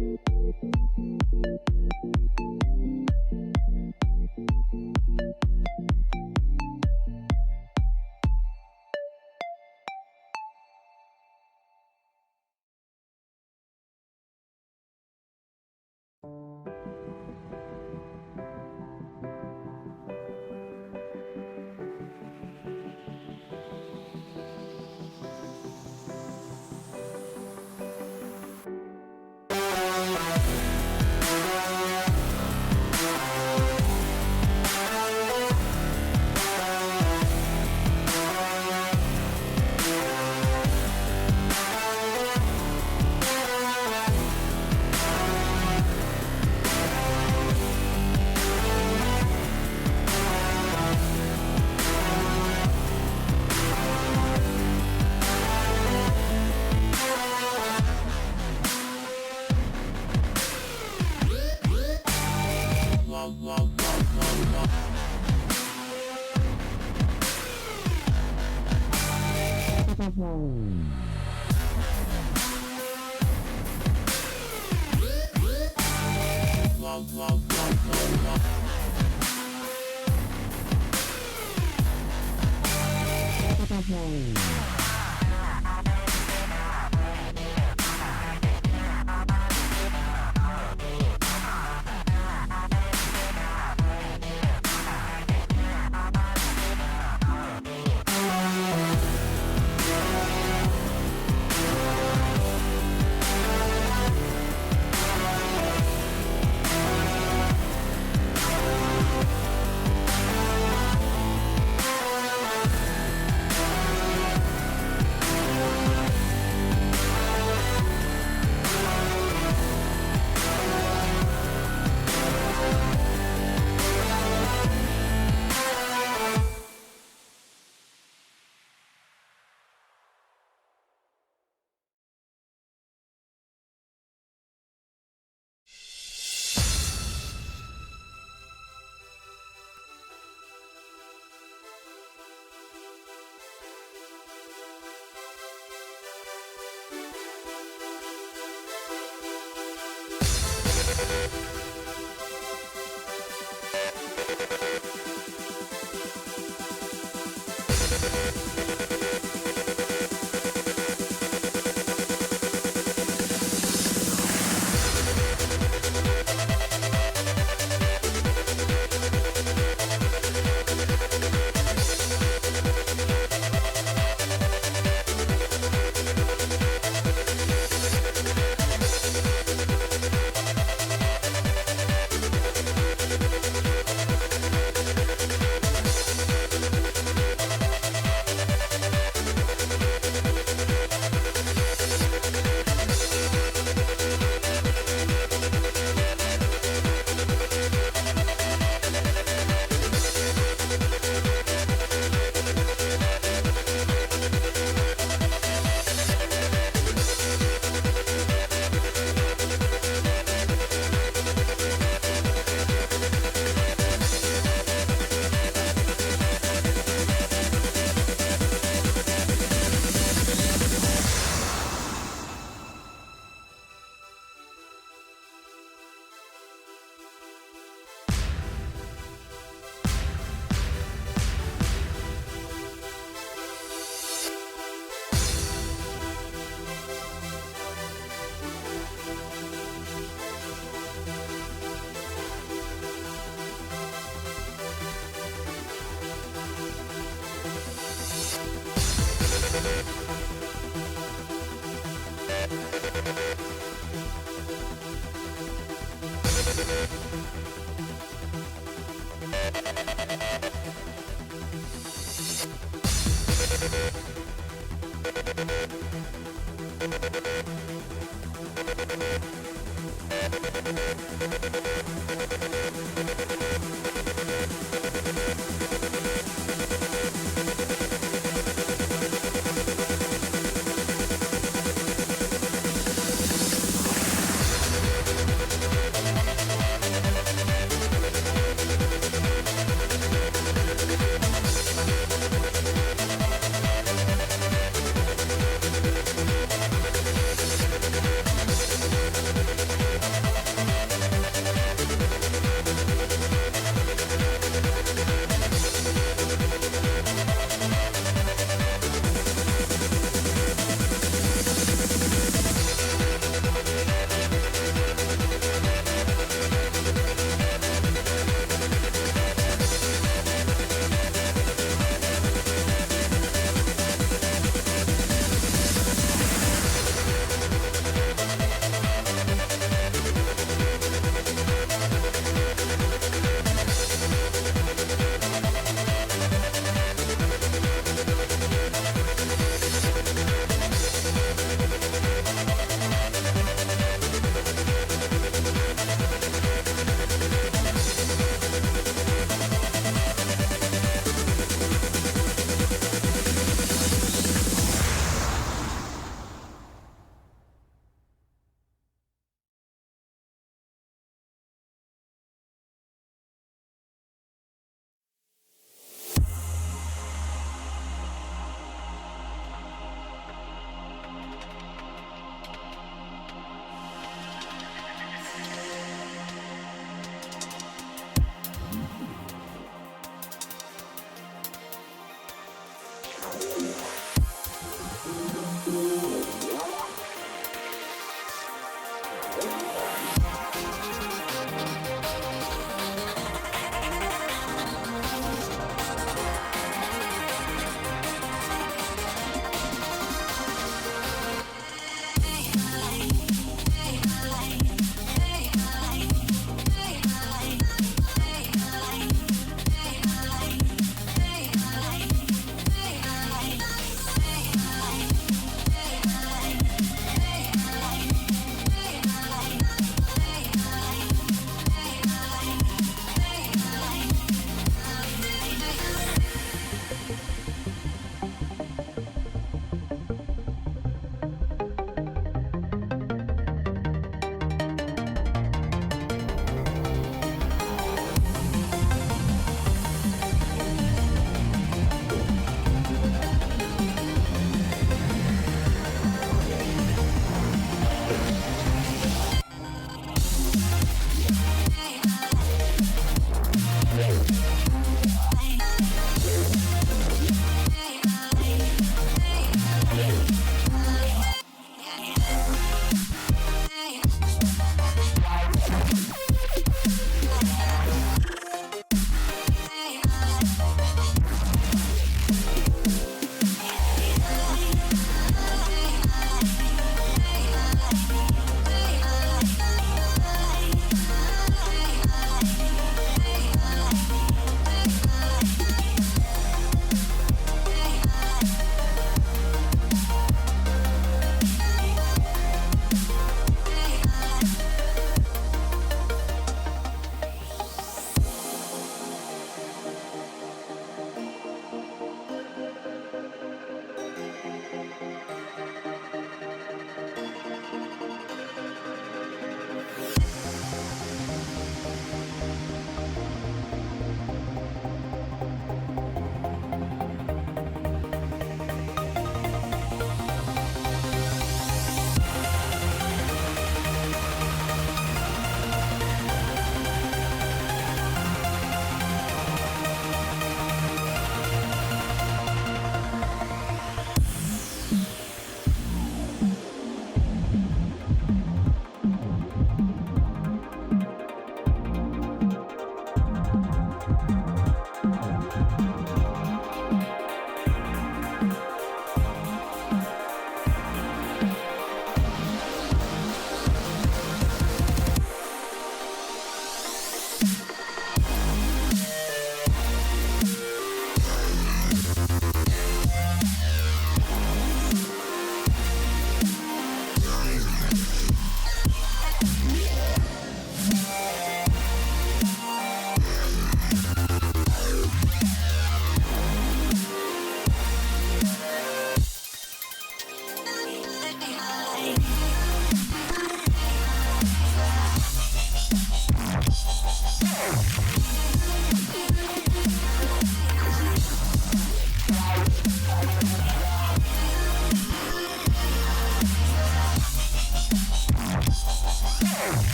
you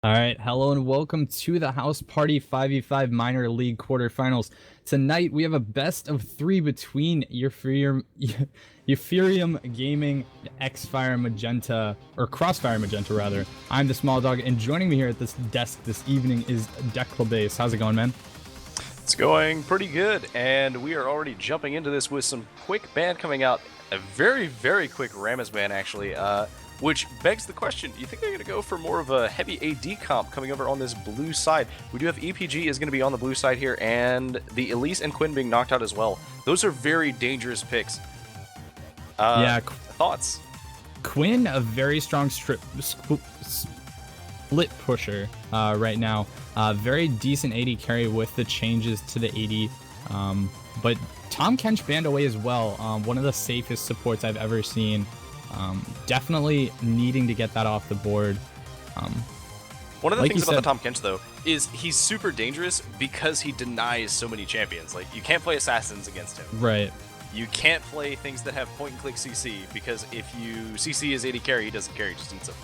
All right, hello and welcome to the House Party 5v5 Minor League Quarterfinals. Tonight we have a best of 3 between Euphorium Gaming, Xfire Magenta, or Crossfire Magenta rather. I'm the Small Dog, and joining me here at this desk this evening is Declabase. How's it going, man? It's going pretty good, and we are already jumping into this with some quick ban coming out. A very, very quick Rammus ban, actually. Which begs the question, do you think they're going to go for more of a heavy AD comp coming over on this blue side? We do have EPG is going to be on the blue side here, and the Elise and Quinn being knocked out as well. Those are very dangerous picks. Yeah. Thoughts? Quinn, a very strong split pusher right now. Very decent AD carry with the changes to the AD. But Tom Kench banned away as well. One of the safest supports I've ever seen. Definitely needing to get that off the board. One of the like things about said, the Tom Kench, though, is he's super dangerous because he denies so many champions. Like, you can't play assassins against him. Right. You can't play things that have point-and-click CC, because if you CC his AD carry, he doesn't carry, he just eats him.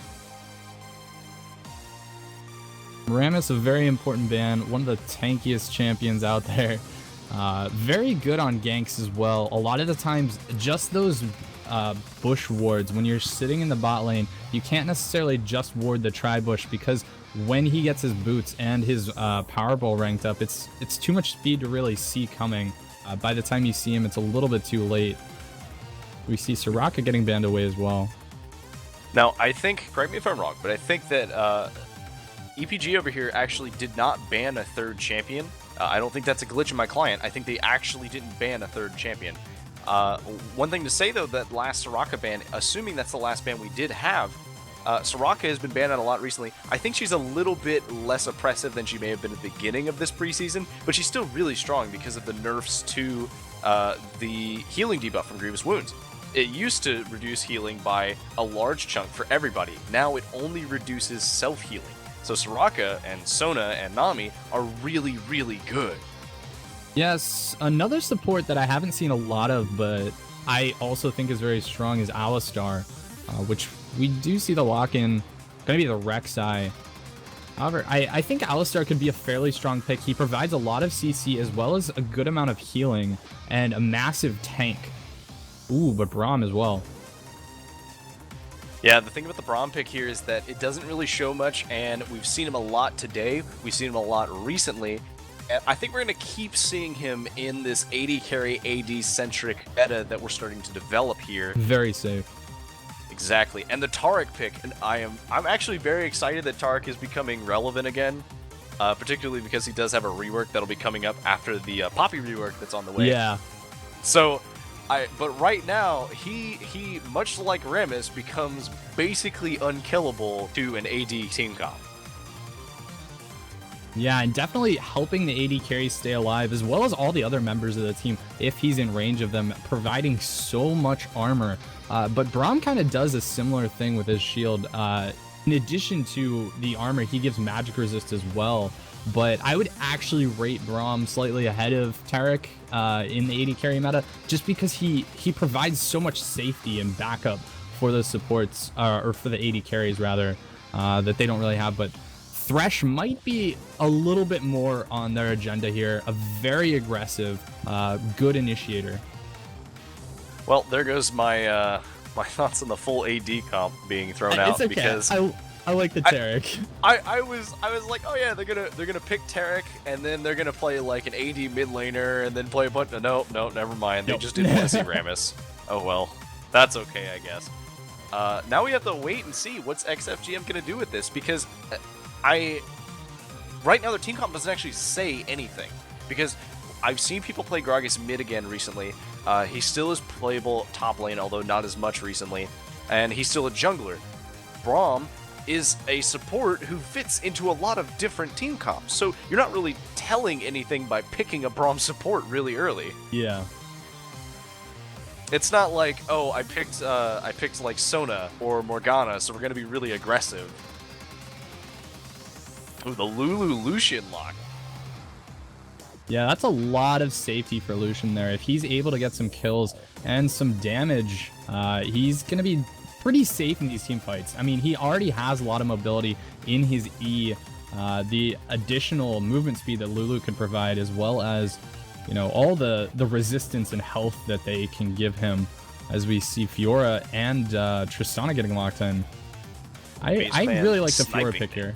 Rammus, a very important ban, one of the tankiest champions out there. Very good on ganks as well. A lot of the times, just those bush wards, when you're sitting in the bot lane, you can't necessarily just ward the tri-bush, because when he gets his boots and his Powerball ranked up, it's too much speed to really see coming. By the time you see him, it's a little bit too late. We see Soraka getting banned away as well. Now, I think, correct me if I'm wrong, but I think that EPG over here actually did not ban a third champion. I don't think that's a glitch in my client. I think they actually didn't ban a third champion. One thing to say, though, that last Soraka ban, assuming that's the last ban we did have, Soraka has been banned out a lot recently. I think she's a little bit less oppressive than she may have been at the beginning of this preseason, but she's still really strong because of the nerfs to the healing debuff from Grievous Wounds. It used to reduce healing by a large chunk for everybody. Now it only reduces self-healing. So Soraka and Sona and Nami are really, really good. Yes, another support that I haven't seen a lot of, but I also think is very strong, is Alistar, which we do see the lock-in, going to be the Rek'Sai. However, I think Alistar could be a fairly strong pick. He provides a lot of CC as well as a good amount of healing and a massive tank. Ooh, but Braum as well. Yeah, the thing about the Braum pick here is that it doesn't really show much, and we've seen him a lot today. We've seen him a lot recently. And I think we're going to keep seeing him in this AD carry, AD-centric meta that we're starting to develop here. Very safe. Exactly. And the Taric pick, and I'm actually very excited that Taric is becoming relevant again, particularly because he does have a rework that'll be coming up after the Poppy rework that's on the way. Yeah. So, but right now, he much like Rammus, becomes basically unkillable to an AD team comp. Yeah, and definitely helping the AD carry stay alive, as well as all the other members of the team, if he's in range of them, providing so much armor. But Braum kind of does a similar thing with his shield. In addition to the armor, he gives magic resist as well. But I would actually rate Braum slightly ahead of Taric in the AD carry meta, just because he provides so much safety and backup for those supports, or for the AD carries rather, that they don't really have. But Thresh might be a little bit more on their agenda here. A very aggressive, good initiator. Well, there goes my my thoughts on the full AD comp being thrown out. It's okay. Because I like the Taric. I was like, oh yeah, they're gonna pick Taric, and then they're gonna play like an AD mid laner, and then play a bunch. No, never mind. They just didn't want to see Rammus. Oh well, that's okay, I guess. Now we have to wait and see what's XFGM gonna do with this, because right now their team comp doesn't actually say anything, because I've seen people play Gragas mid again recently. He still is playable top lane, although not as much recently, and he's still a jungler. Braum is a support who fits into a lot of different team comps, so you're not really telling anything by picking a Braum support really early. Yeah. It's not like, oh, I picked like Sona or Morgana, so we're gonna be really aggressive. Ooh, the Lulu Lucian lock. Yeah, that's a lot of safety for Lucian there. If he's able to get some kills and some damage, he's going to be pretty safe in these team fights. I mean, he already has a lot of mobility in his E, the additional movement speed that Lulu can provide, as well as, you know, all the resistance and health that they can give him, as we see Fiora and Tristana getting locked in. I really like the Fiora pick here.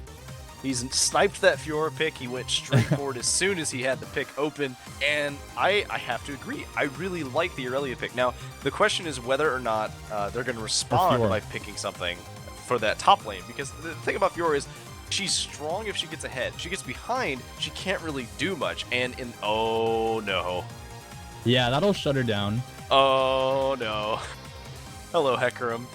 He's sniped that Fiora pick. He went straight forward as soon as he had the pick open, and I have to agree. I really like the Aurelia pick. Now, the question is whether or not they're going to respond by picking something for that top lane, because the thing about Fiora is she's strong if she gets ahead. She gets behind, she can't really do much, and oh no. Yeah, that'll shut her down. Oh no. Hello, Hecarim.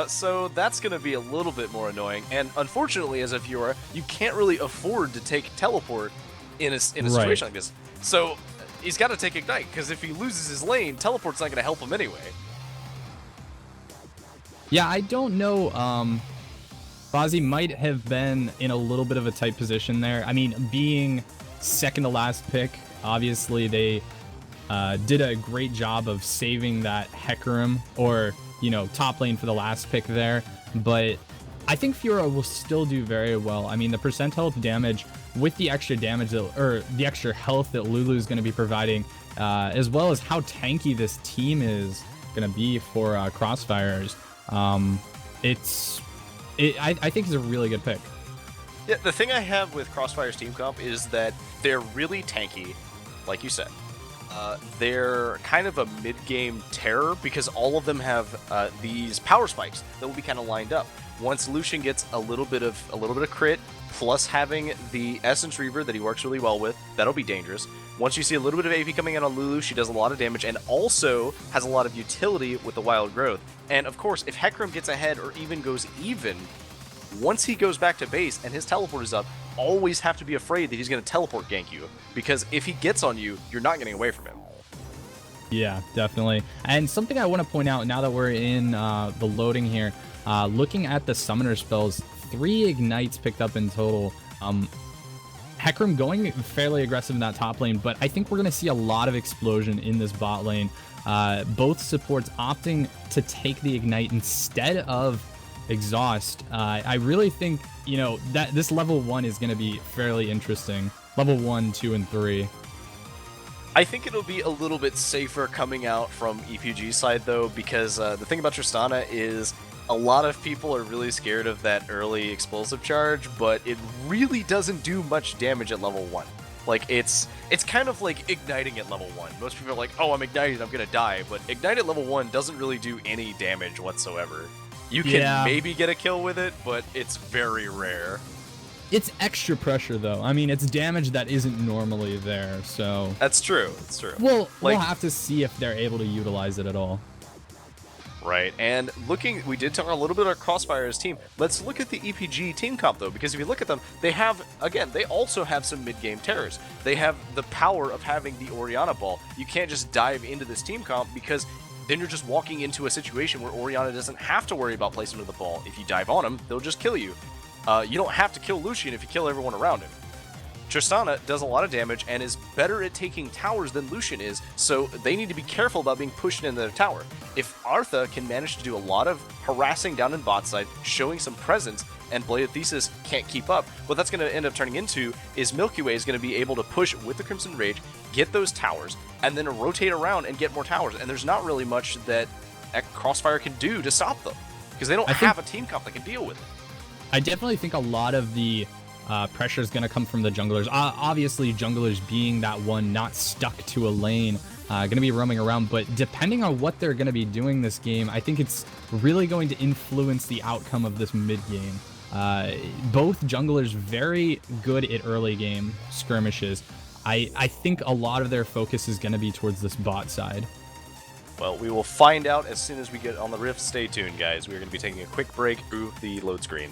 So that's going to be a little bit more annoying, and unfortunately, as a viewer, you can't really afford to take teleport in a situation like this. So he's got to take Ignite, because if he loses his lane, teleport's not going to help him anyway. Yeah, I don't know. Fozzie might have been in a little bit of a tight position there. I mean, being second to last pick, obviously they did a great job of saving that Hecarim, or, you know, top lane for the last pick there, but I think Fiora will still do very well. I mean, the percent health damage with the extra damage or the extra health that Lulu is going to be providing, as well as how tanky this team is going to be for Crossfires. I think it's a really good pick. Yeah, the thing I have with Crossfire's team comp is that they're really tanky, like you said. They're kind of a mid-game terror because all of them have these power spikes that will be kind of lined up. Once Lucian gets a little bit of crit, plus having the Essence Reaver that he works really well with, that'll be dangerous. Once you see a little bit of AP coming in on Lulu, she does a lot of damage and also has a lot of utility with the Wild Growth. And of course, if Hecarim gets ahead or even goes even, once he goes back to base and his teleport is up, always have to be afraid that he's going to teleport gank you, because if he gets on you, you're not getting away from him. Yeah, definitely. And something I want to point out now that we're in the loading here, looking at the summoner spells, 3 ignites picked up in total. Hecarim going fairly aggressive in that top lane, but I think we're going to see a lot of explosion in this bot lane. Both supports opting to take the ignite instead of exhaust. I really think, you know, that this level 1 is going to be fairly interesting. Level 1, 2, and 3. I think it'll be a little bit safer coming out from EPG's side, though, because the thing about Tristana is a lot of people are really scared of that early explosive charge, but it really doesn't do much damage at level 1. Like, it's kind of like igniting at level 1. Most people are like, oh, I'm ignited, I'm gonna die, but ignite at level 1 doesn't really do any damage whatsoever. You can maybe get a kill with it, but it's very rare. It's extra pressure, though. I mean, it's damage that isn't normally there, so... That's true, it's true. We'll have to see if they're able to utilize it at all. Right, and we did talk a little bit about Crossfire's team. Let's look at the EPG team comp, though, because if you look at them, they have, again, they also have some mid-game terrors. They have the power of having the Orianna ball. You can't just dive into this team comp, because then you're just walking into a situation where Orianna doesn't have to worry about placement of the ball. If you dive on them, they'll just kill you. You don't have to kill Lucian if you kill everyone around him. Tristana does a lot of damage and is better at taking towers than Lucian is, so they need to be careful about being pushed into their tower. If Artha can manage to do a lot of harassing down in bot side, showing some presence, and Blade of Thesis can't keep up, what that's going to end up turning into is Milky Way is going to be able to push with the Crimson Rage, get those towers, and then rotate around and get more towers. And there's not really much that Crossfire can do to stop them, because they don't have a team comp that can deal with it. I definitely think a lot of the pressure is going to come from the junglers. Obviously, junglers being that one not stuck to a lane, going to be roaming around. But depending on what they're going to be doing this game, I think it's really going to influence the outcome of this mid game. Both junglers very good at early game skirmishes. I think a lot of their focus is going to be towards this bot side. Well, we will find out as soon as we get on the Rift. Stay tuned, guys. We're going to be taking a quick break through the load screen.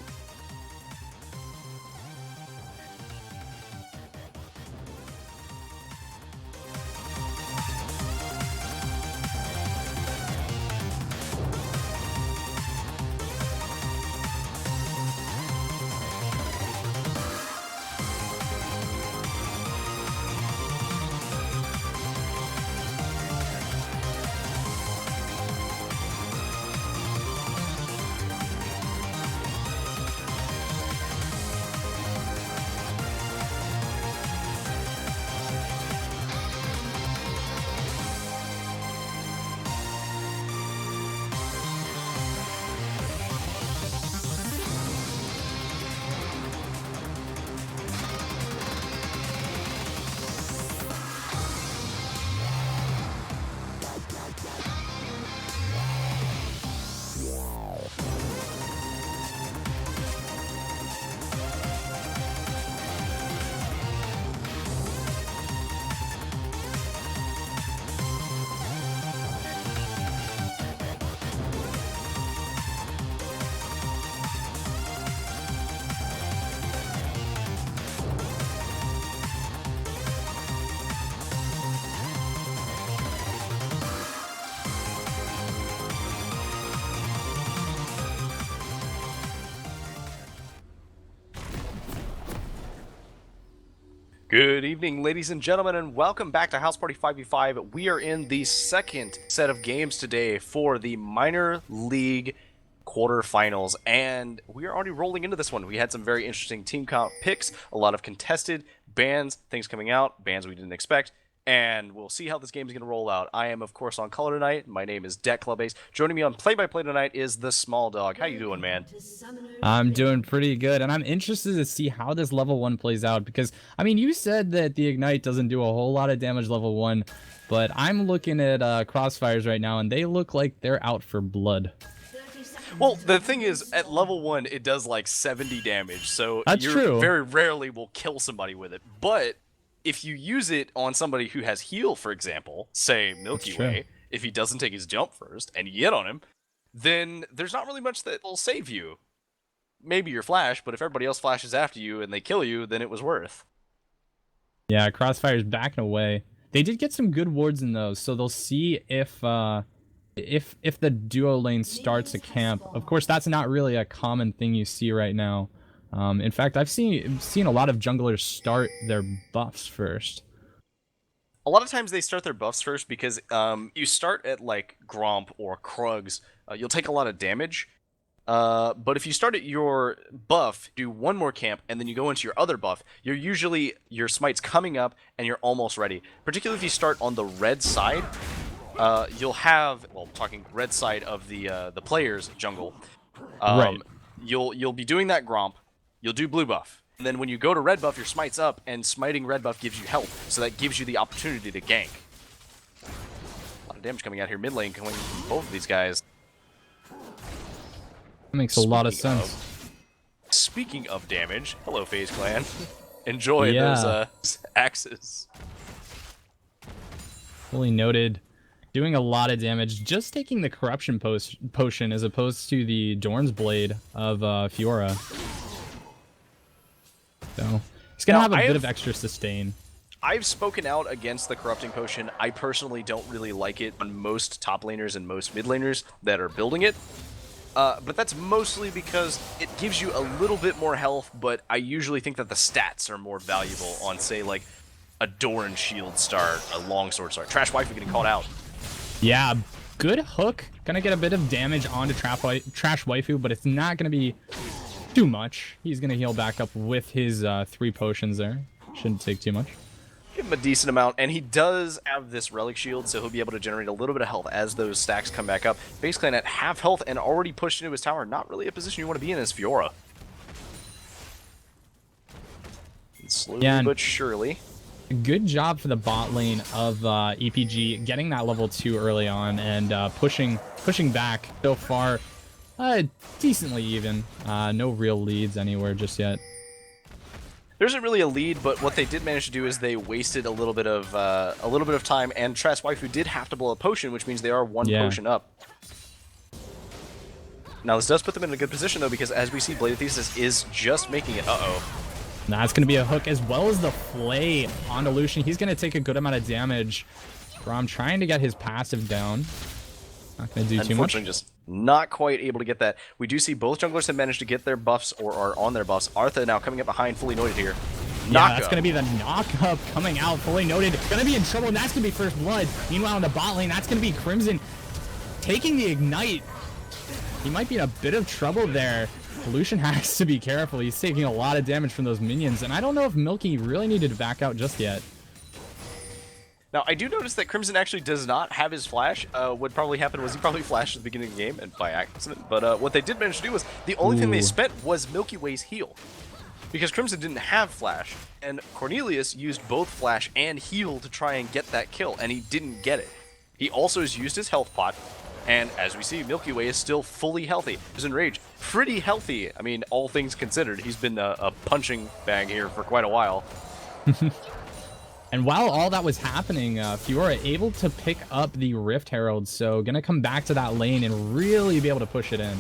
Good evening, ladies and gentlemen, and welcome back to House Party 5v5. We are in the second set of games today for the Minor League Quarterfinals, and we are already rolling into this one. We had some very interesting team comp picks, a lot of contested bans, things coming out, bans we didn't expect, and we'll see how this game is going to roll out. I am, of course, on color tonight. My name is Deck Club Ace. Joining me on play-by-play tonight is the Small Dog. How you doing, man? I'm doing pretty good, and I'm interested to see how this level 1 plays out because, I mean, you said that the Ignite doesn't do a whole lot of damage level 1, but I'm looking at Crossfires right now, and they look like they're out for blood. Well, the thing is, at level 1, it does like 70 damage, so That's true. very rarely will kill somebody with it. But if you use it on somebody who has heal, for example, say Milky Way, if he doesn't take his jump first, and you get on him, then there's not really much that will save you. Maybe your flash, but if everybody else flashes after you and they kill you, then it was worth. Yeah, Crossfire's backing away. They did get some good wards in those, so they'll see if the duo lane starts a camp. Of course, that's not really a common thing you see right now. In fact, I've seen a lot of junglers start their buffs first. A lot of times they start their buffs first because you start at like Gromp or Krugs, you'll take a lot of damage. But if you start at your buff, do one more camp, and then you go into your other buff, your smite's coming up and you're almost ready. Particularly if you start on the red side, you'll have, well, talking red side of the player's jungle, Right. You'll be doing that Gromp, you'll do blue buff, and then when you go to red buff, your smite's up, and smiting red buff gives you health, so that gives you the opportunity to gank. A lot of damage coming out here mid lane, coming from both of these guys. That makes a lot of sense. Speaking of damage, hello FaZe Clan. Enjoy those axes. Fully noted. Doing a lot of damage, just taking the corruption potion as opposed to the Dorn's Blade of Fiora. So he's gonna have a bit of extra sustain. I've spoken out against the corrupting potion. I personally don't really like it on most top laners and most mid laners that are building it. But that's mostly because it gives you a little bit more health, but I usually think that the stats are more valuable on, say, like, a Doran Shield start, a Longsword start. Trash Waifu getting called out. Yeah, good hook. Gonna get a bit of damage onto Trash Waifu, but it's not gonna be too much. He's gonna heal back up with his 3 potions there. Shouldn't take too much. Give him a decent amount, and he does have this Relic Shield, so he'll be able to generate a little bit of health as those stacks come back up. FaZe Clan at half health and already pushed into his tower. Not really a position you want to be in as Fiora. And slowly but surely. Good job for the bot lane of EPG getting that level 2 early on and pushing back so far. Decently even. No real leads anywhere just yet. There isn't really a lead, but what they did manage to do is they wasted a little bit of time, and Trash Waifu did have to blow a potion, which means they are one potion up. Now this does put them in a good position though, because as we see, Blade of Thesis is just making it. Nah, it's gonna be a hook as well as the flay onto Lucian. He's gonna take a good amount of damage. Rom trying to get his passive down. Not gonna do too much. Unfortunately, just not quite able to get that. We do see both junglers have managed to get their buffs or are on their buffs. Artha now coming up behind, fully noted here. Yeah, that's gonna be the knock-up coming out, fully noted. Gonna be in trouble, and that's gonna be first blood. Meanwhile, in the bot lane, that's gonna be Crimson taking the ignite. He might be in a bit of trouble there. Lucian has to be careful. He's taking a lot of damage from those minions, and I don't know if Milky really needed to back out just yet. Now, I do notice that Crimson actually does not have his flash. What probably happened was he probably flashed at the beginning of the game and by accident. But what they did manage to do was the only thing they spent was Milky Way's heal. Because Crimson didn't have flash, and Cornelius used both flash and heal to try and get that kill, and he didn't get it. He also has used his health pot, and as we see, Milky Way is still fully healthy. He's in Rage, pretty healthy. I mean, all things considered, he's been a punching bag here for quite a while. And while all that was happening, Fiora able to pick up the Rift Herald, so gonna come back to that lane and really be able to push it in.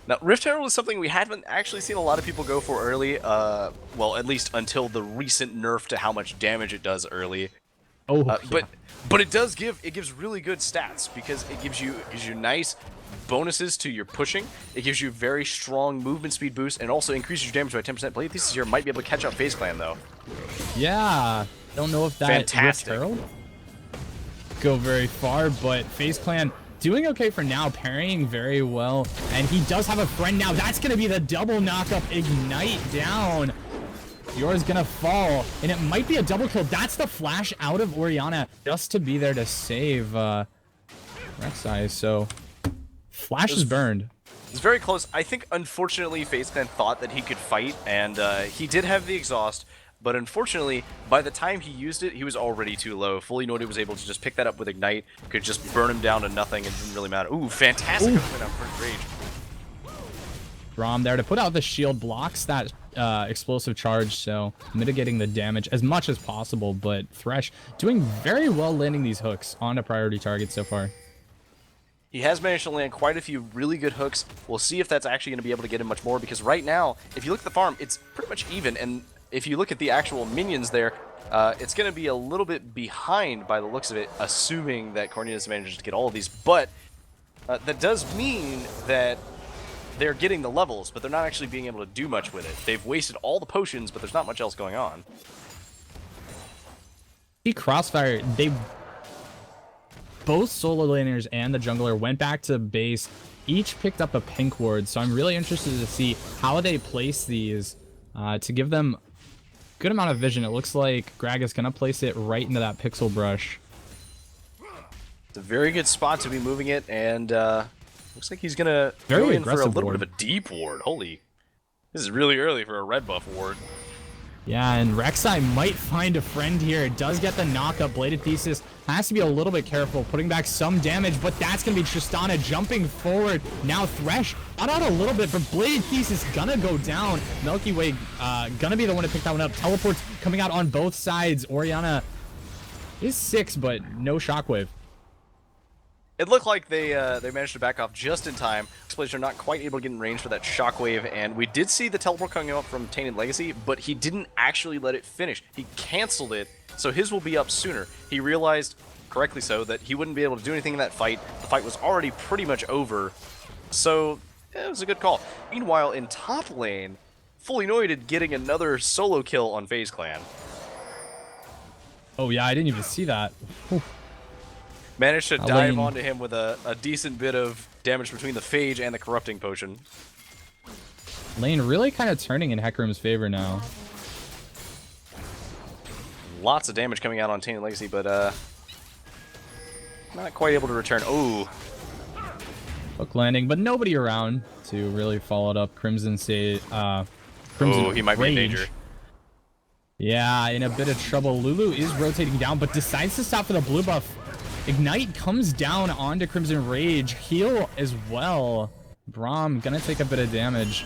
Now, Rift Herald is something we haven't actually seen a lot of people go for early, well, at least until the recent nerf to how much damage it does early. Oh, But it gives really good stats because it gives you nice bonuses to your pushing. It gives you very strong movement speed boost, and also increases your damage by 10%. Blade Thesis here might be able to catch up FaZe Clan, though. Yeah, don't know if that Fantastic. Rift Herald go very far, but FaZe Clan doing okay for now, parrying very well, and he does have a friend now. That's going to be the double knock-up. Ignite down. Fiora''s gonna fall, and it might be a double kill. That's the flash out of Orianna just to be there to save Rek'Sai. So flash is burned. It's very close. I think, unfortunately, FaZe Clan thought that he could fight, and he did have the exhaust, but unfortunately, by the time he used it, he was already too low. Fully Noted was able to just pick that up with Ignite, could just burn him down to nothing, and didn't really matter. Ooh, fantastic opening up for Rage. Rom there to put out the shield, blocks that explosive charge, so mitigating the damage as much as possible, but Thresh doing very well landing these hooks onto priority targets so far. He has managed to land quite a few really good hooks. We'll see if that's actually going to be able to get him much more, because right now, if you look at the farm, it's pretty much even, and if you look at the actual minions there, it's going to be a little bit behind by the looks of it, assuming that Cornelius manages to get all of these, but that does mean that they're getting the levels, but they're not actually being able to do much with it. They've wasted all the potions, but there's not much else going on. Crossfire, both solo laners and the jungler went back to base, each picked up a pink ward, so I'm really interested to see how they place these to give them good amount of vision. It looks like Greg is going to place it right into that pixel brush. It's a very good spot to be moving it, and looks like he's going to Very go in for a aggressive little ward. bit of a deep ward. Holy, this is really early for a red buff ward. Yeah, and Rek'Sai might find a friend here. It does get the knockup. Bladed Thesis has to be a little bit careful, putting back some damage, but that's going to be Tristana jumping forward. Now Thresh got out a little bit, but Bladed Thesis gonna go down. Milky Way gonna be the one to pick that one up. Teleports coming out on both sides. Orianna is 6, but no shockwave. It looked like they managed to back off just in time. Players are not quite able to get in range for that shockwave, and we did see the teleport coming up from Tainted Legacy, but he didn't actually let it finish. He canceled it, so his will be up sooner. He realized, correctly so, that he wouldn't be able to do anything in that fight. The fight was already pretty much over, so it was a good call. Meanwhile, in top lane, Fully Noided getting another solo kill on FaZe Clan. Oh yeah, I didn't even see that. Whew. Managed to That dive lane. onto him with a decent bit of damage between the Phage and the Corrupting Potion. Lane really kind of turning in Hecarim's favor now. Lots of damage coming out on Tainted Legacy, but not quite able to return. Oh, Hook landing, but nobody around to really follow it up. Crimson say, Crimson he might be in Rage. danger. Yeah, in a bit of trouble. Lulu is rotating down, but decides to stop for the blue buff. Ignite comes down onto Crimson Rage. Heal as well. Braum gonna take a bit of damage.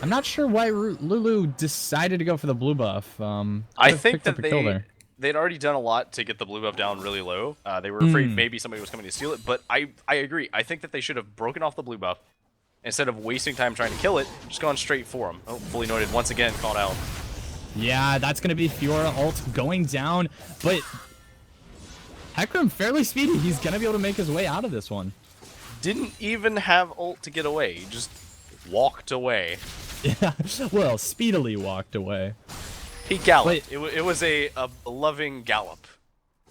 I'm not sure why Lulu decided to go for the blue buff. I think that they'd already done a lot to get the blue buff down really low. They were afraid maybe somebody was coming to steal it, but I agree. I think that they should have broken off the blue buff instead of wasting time trying to kill it. Just gone straight for him. Oh, Fully Noted once again called out. Yeah, that's gonna be Fiora ult going down, but Hecarim fairly speedy. He's gonna be able to make his way out of this one. Didn't even have ult to get away. He just walked away. Yeah, well, speedily walked away. He galloped. Wait. It was a loving gallop.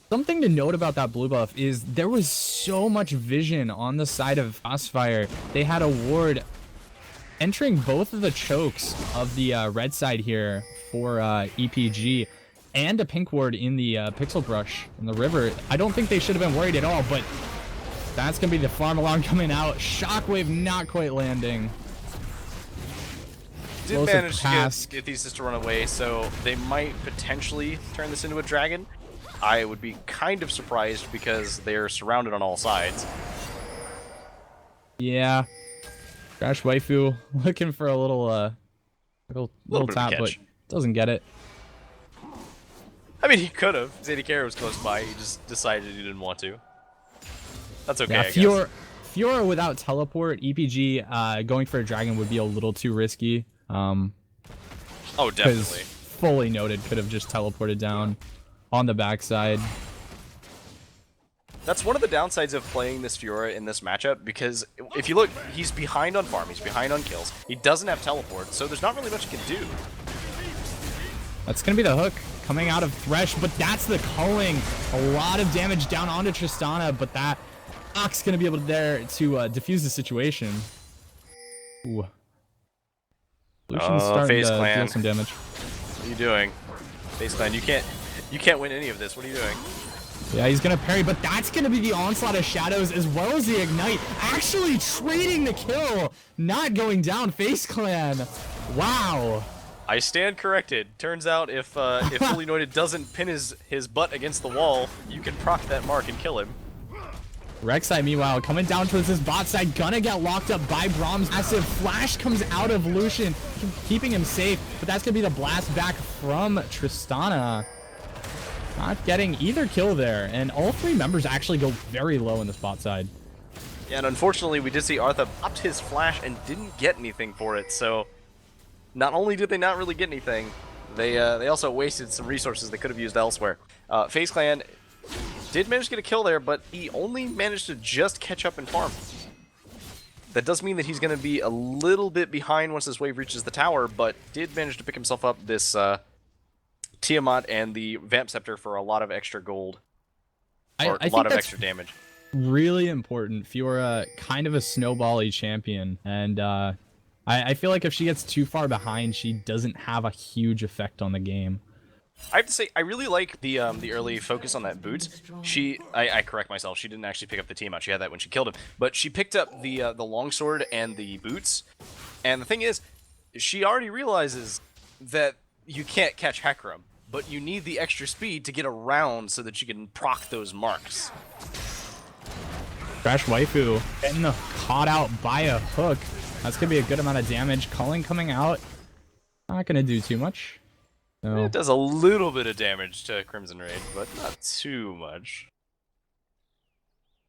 Something to note about that blue buff is there was so much vision on the side of Crossfire. They had a ward entering both of the chokes of the red side here for EPG, and a pink ward in the pixel brush in the river. I don't think they should have been worried at all, but that's gonna be the farm alarm coming out. Shockwave not quite landing. Did Explosive manage pass. to get Thesis to run away, so they might potentially turn this into a dragon. I would be kind of surprised because they're surrounded on all sides. Yeah, Crash Waifu looking for a little little bit of a tap, but catch. doesn't get it. I mean, he could have. Zadie Carey was close by. He just decided he didn't want to. That's okay, Yeah, I guess. Fiora without teleport, EPG going for a dragon would be a little too risky. Oh, Because definitely. Fully Noted could have just teleported down on the backside. That's one of the downsides of playing this Fiora in this matchup, because if you look, he's behind on farm, he's behind on kills, he doesn't have teleport, so there's not really much he can do. That's going to be the hook coming out of Thresh, but that's the culling. A lot of damage down onto Tristana, but that Ox going to be able to defuse the situation. Ooh. Lucian's starting to deal some damage. What are you doing? FaZe Clan, you can't win any of this. What are you doing? Yeah, he's gonna parry, but that's gonna be the onslaught of shadows as well as the ignite. Actually trading the kill, not going down. FaZe Clan. Wow. I stand corrected. Turns out if Fully Anointed doesn't pin his butt against the wall, you can proc that mark and kill him. Rek'Sai, meanwhile, coming down towards this bot side, gonna get locked up by Brahms. Massive flash comes out of Lucian, keeping him safe, but that's gonna be the blast back from Tristana. Not getting either kill there, and all three members actually go very low in this bot side. Yeah, and unfortunately, we did see Artha popped his flash and didn't get anything for it, so not only did they not really get anything, they also wasted some resources they could have used elsewhere. FaZe Clan did manage to get a kill there, but he only managed to just catch up and farm. That does mean that he's going to be a little bit behind once this wave reaches the tower, but did manage to pick himself up this Tiamat and the Vamp Scepter for a lot of extra gold. Or a lot of extra damage. Really important. Fiora, kind of a snowbally champion, and I feel like if she gets too far behind, she doesn't have a huge effect on the game. I have to say, I really like the early focus on that boots. I correct myself, she didn't actually pick up the Tiamat, she had that when she killed him. But she picked up the longsword and the boots. And the thing is, she already realizes that you can't catch Hecarim, but you need the extra speed to get around so that you can proc those marks. Trash Waifu getting caught out by a hook. That's going to be a good amount of damage. Culling coming out. Not going to do too much. No. It does a little bit of damage to Crimson Raid, but not too much.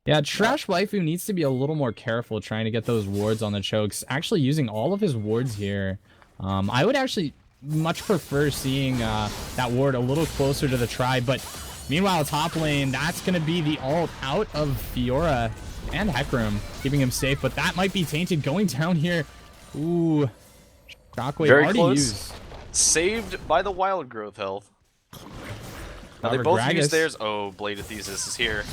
Yeah, Trash Waifu needs to be a little more careful trying to get those wards on the chokes. Actually using all of his wards here. I would actually much prefer seeing that ward a little closer to the tribe, but meanwhile top lane, that's going to be the ult out of Fiora and Hecarim, keeping him safe, but that might be tainted going down here. Ooh, Shockwave very already close. used. Saved by the wild growth health. Now they both use theirs. Oh, Blade of Thesis is here.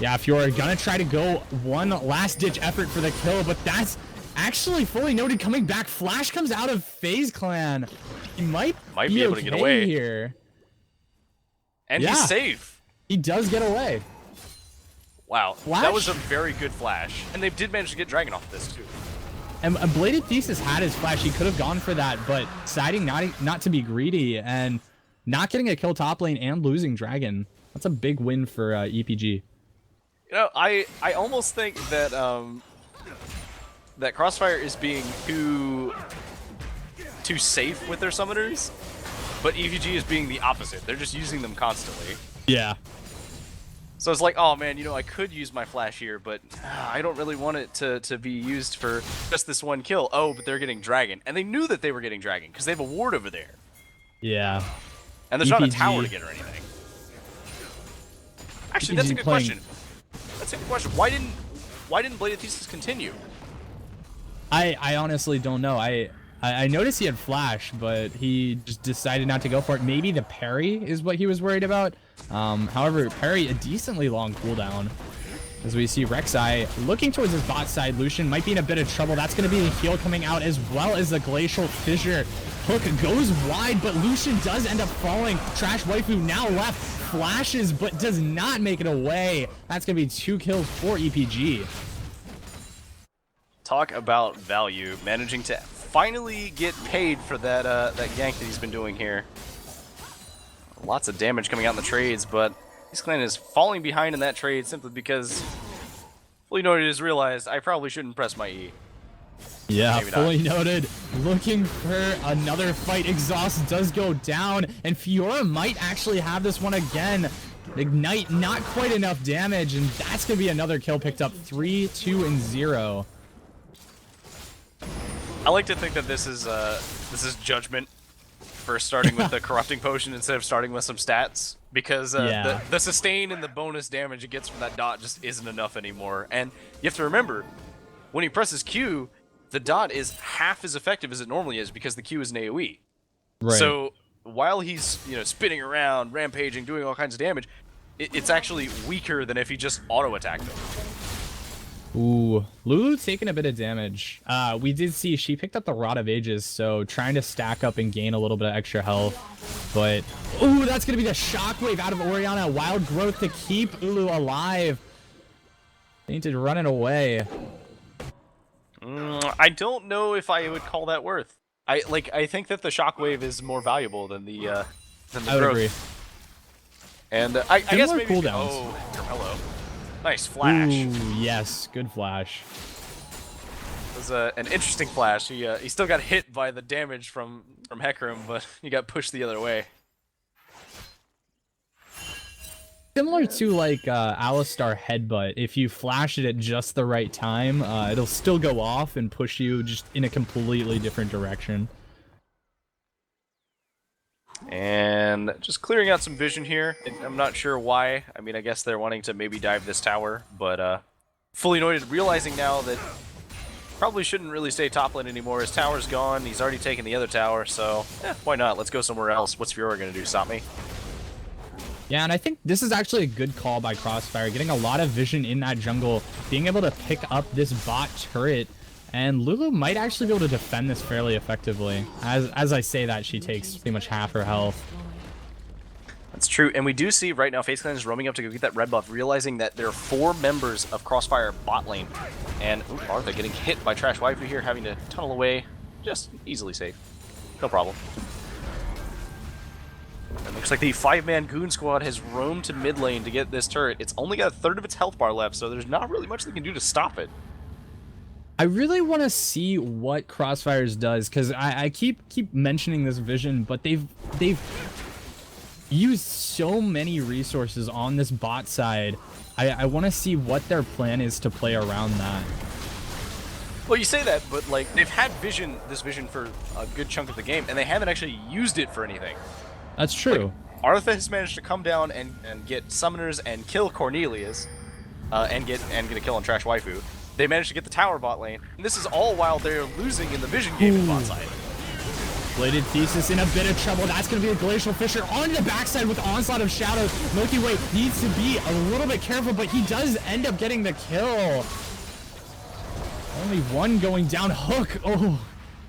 Yeah, Fiora gonna try to go one last ditch effort for the kill, but that's actually fully noted coming back. Flash comes out of FaZe Clan. He might be able to get away here. And he's safe. He does get away. Wow, Flash? That was a very good flash. And they did manage to get Dragon off this too. And Bladed Thesis had his flash. He could have gone for that, but deciding not to be greedy and not getting a kill top lane and losing Dragon. That's a big win for EPG. You know, I almost think that that Crossfire is being too safe with their summoners, but EPG is being the opposite. They're just using them constantly. Yeah. So it's like, oh man, you know, I could use my flash here, but I don't really want it to be used for just this one kill. Oh, but they're getting Dragon. And they knew that they were getting Dragon, because they have a ward over there. Yeah. And there's not a tower to get or anything. Actually, that's a good question. That's a good question. Why didn't Blade of Thesis continue? I honestly don't know. I noticed he had flash, but he just decided not to go for it. Maybe the parry is what he was worried about. However, parry a decently long cooldown. As we see Rek'Sai looking towards his bot side, Lucian might be in a bit of trouble. That's going to be the heal coming out as well as the Glacial Fissure. Hook goes wide, but Lucian does end up falling. Trash Waifu now left, flashes, but does not make it away. That's going to be 2 kills for EPG. Talk about value, managing to finally get paid for that that gank that he's been doing here. Lots of damage coming out in the trades, but FaZe Clan is falling behind in that trade simply because Fully Noted has realized I probably shouldn't press my E. Yeah, fully noted. Looking for another fight. Exhaust does go down, and Fiora might actually have this one again. Ignite, not quite enough damage, and that's going to be another kill picked up. 3, 2, and 0. I like to think that this is judgment for starting with the corrupting potion instead of starting with some stats. because Yeah. the sustain and the bonus damage it gets from that dot just isn't enough anymore. And you have to remember, when he presses Q, the dot is half as effective as it normally is because the Q is an AoE. Right. So while he's spinning around, rampaging, doing all kinds of damage, it's actually weaker than if he just auto attacked him. Ooh, Lulu taking a bit of damage. We did see she picked up the Rod of Ages, so trying to stack up and gain a little bit of extra health. But, ooh, that's going to be the shockwave out of Orianna. Wild Growth to keep Lulu alive. Painted running away. I don't know if I would call that worth. I think that the shockwave is more valuable than the I would growth. agree. And I guess maybe cooldowns. Oh, Carmelo. Nice flash. Ooh, yes, good flash. It was an interesting flash. He still got hit by the damage from Hecarim, but he got pushed the other way. Similar to like Alistar Headbutt, if you flash it at just the right time, it'll still go off and push you just in a completely different direction. And just clearing out some vision here. I'm not sure why. I mean, I guess they're wanting to maybe dive this tower, but Fully Anointed realizing now that probably shouldn't really stay top lane anymore. His tower's gone. He's already taken the other tower, so why not? Let's go somewhere else. What's Fiora gonna do? Stop me? Yeah, and I think this is actually a good call by Crossfire, getting a lot of vision in that jungle, being able to pick up this bot turret, and Lulu might actually be able to defend this fairly effectively. As I say that, she takes pretty much half her health. That's true, and we do see right now FaZe Clan is roaming up to go get that red buff, realizing that there are 4 members of Crossfire bot lane. And Martha getting hit by Trash Waifu here, having to tunnel away, just easily safe. No problem. It looks like the 5-man Goon Squad has roamed to mid lane to get this turret. It's only got a third of its health bar left, so there's not really much they can do to stop it. I really want to see what Crossfires does, because I keep mentioning this vision, but they've used so many resources on this bot side. I want to see what their plan is to play around that. Well, you say that, but like they've had this vision for a good chunk of the game, and they haven't actually used it for anything. That's true. Like, Artha has managed to come down and get summoners and kill Cornelius, and get a kill on Trash Waifu. They managed to get the tower bot lane, and this is all while they're losing in the vision game in bot side. Bladed Thesis in a bit of trouble. That's going to be a Glacial Fissure on the backside with Onslaught of Shadows. Milky Way needs to be a little bit careful, but he does end up getting the kill. Only one going down. Hook. Oh,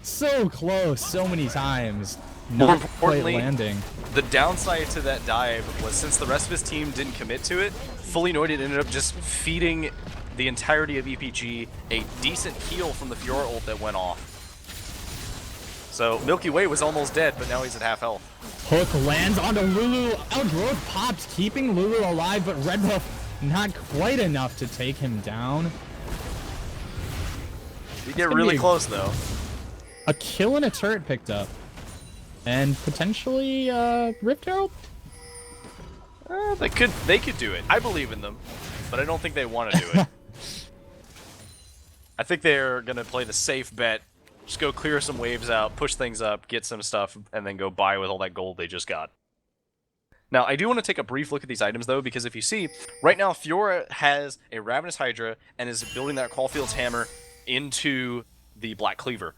so close so many times. More Not quite importantly, landing. the downside to that dive was since the rest of his team didn't commit to it, Fully Anointed ended up just feeding the entirety of EPG a decent heal from the Fiora ult that went off. So Milky Way was almost dead, but now he's at half health. Hook lands onto Lulu. Outgrowth pops, keeping Lulu alive, but Red Buff not quite enough to take him down. You get really close though. A kill and a turret picked up. And potentially Rift Herald? They could do it. I believe in them, but I don't think they want to do it. I think they're gonna play the safe bet. Just go clear some waves out, push things up, get some stuff, and then go buy with all that gold they just got. Now, I do want to take a brief look at these items, though, because if you see, right now, Fiora has a Ravenous Hydra and is building that Caulfield's Hammer into the Black Cleaver.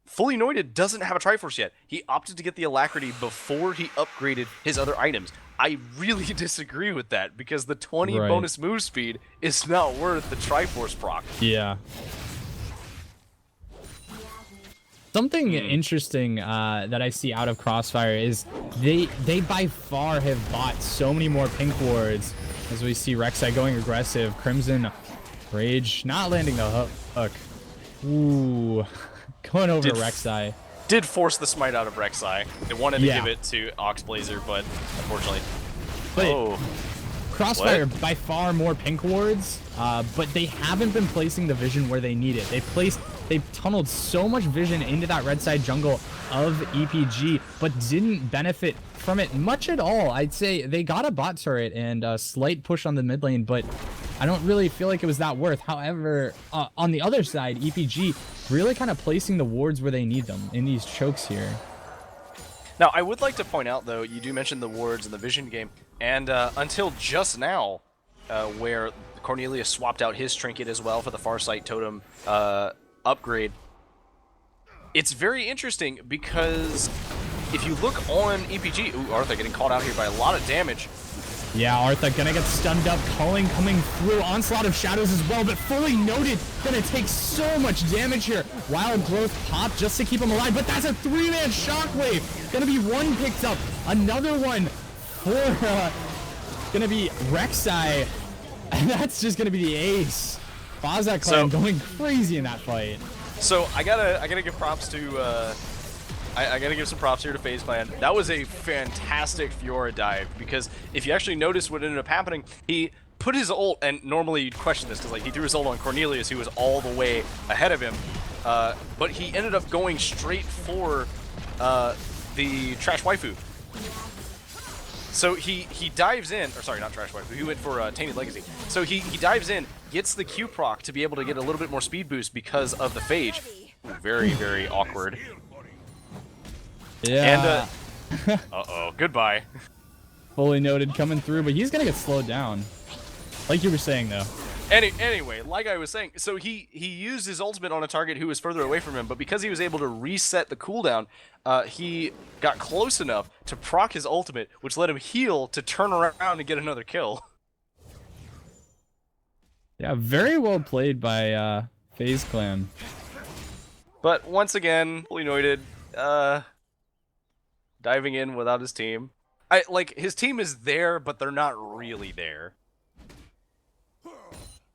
Fully Anointed doesn't have a Triforce yet. He opted to get the Alacrity before he upgraded his other items. I really disagree with that, because the 20 bonus move speed is not worth the Triforce proc. Yeah. Something interesting that I see out of Crossfire is they by far have bought so many more pink wards. As we see Rek'Sai going aggressive, Crimson Rage not landing the hook. Ooh, going over Rek'Sai. Did force the smite out of Rek'Sai. They wanted to give it to Oxblazer, but unfortunately. But Crossfire by far more pink wards, but they haven't been placing the vision where they need it. They've tunneled so much vision into that red side jungle of EPG, but didn't benefit from it much at all. I'd say they got a bot turret and a slight push on the mid lane, but I don't really feel like it was that worth. However, on the other side, EPG really kind of placing the wards where they need them in these chokes here. Now, I would like to point out, though, you do mention the wards and the vision game, and until just now, where Cornelius swapped out his trinket as well for the Farsight Totem upgrade, it's very interesting because if you look on EPG, ooh, Arthur getting called out here by a lot of damage. Yeah, Arthur gonna get stunned up. Culling coming through. Onslaught of Shadows as well, but fully noted. Gonna take so much damage here. Wild Growth pop just to keep him alive, but that's a 3-man Shockwave. Gonna be one picked up. Another one for gonna be Rek'Sai. And that's just gonna be the ace. Fazak Clan going crazy in that fight. So I gotta give props to I gotta give some props here to FaZe Clan. That was a fantastic Fiora dive, because if you actually notice what ended up happening, he put his ult, and normally you'd question this because like he threw his ult on Cornelius, who was all the way ahead of him, but he ended up going straight for the Trash Waifu. So he dives in, or sorry, not Trash Waifu, he went for Tainted Legacy. So he dives in, gets the Q proc to be able to get a little bit more speed boost because of the Phage. Very, very awkward. Yeah. And, uh-oh, goodbye. Fully noted coming through, but he's gonna get slowed down. Like you were saying, though. Anyway, like I was saying, so he used his ultimate on a target who was further away from him, but because he was able to reset the cooldown, he got close enough to proc his ultimate, which let him heal to turn around and get another kill. Yeah, very well played by FaZe Clan. But once again, fully noted, diving in without his team. His team is there, but they're not really there.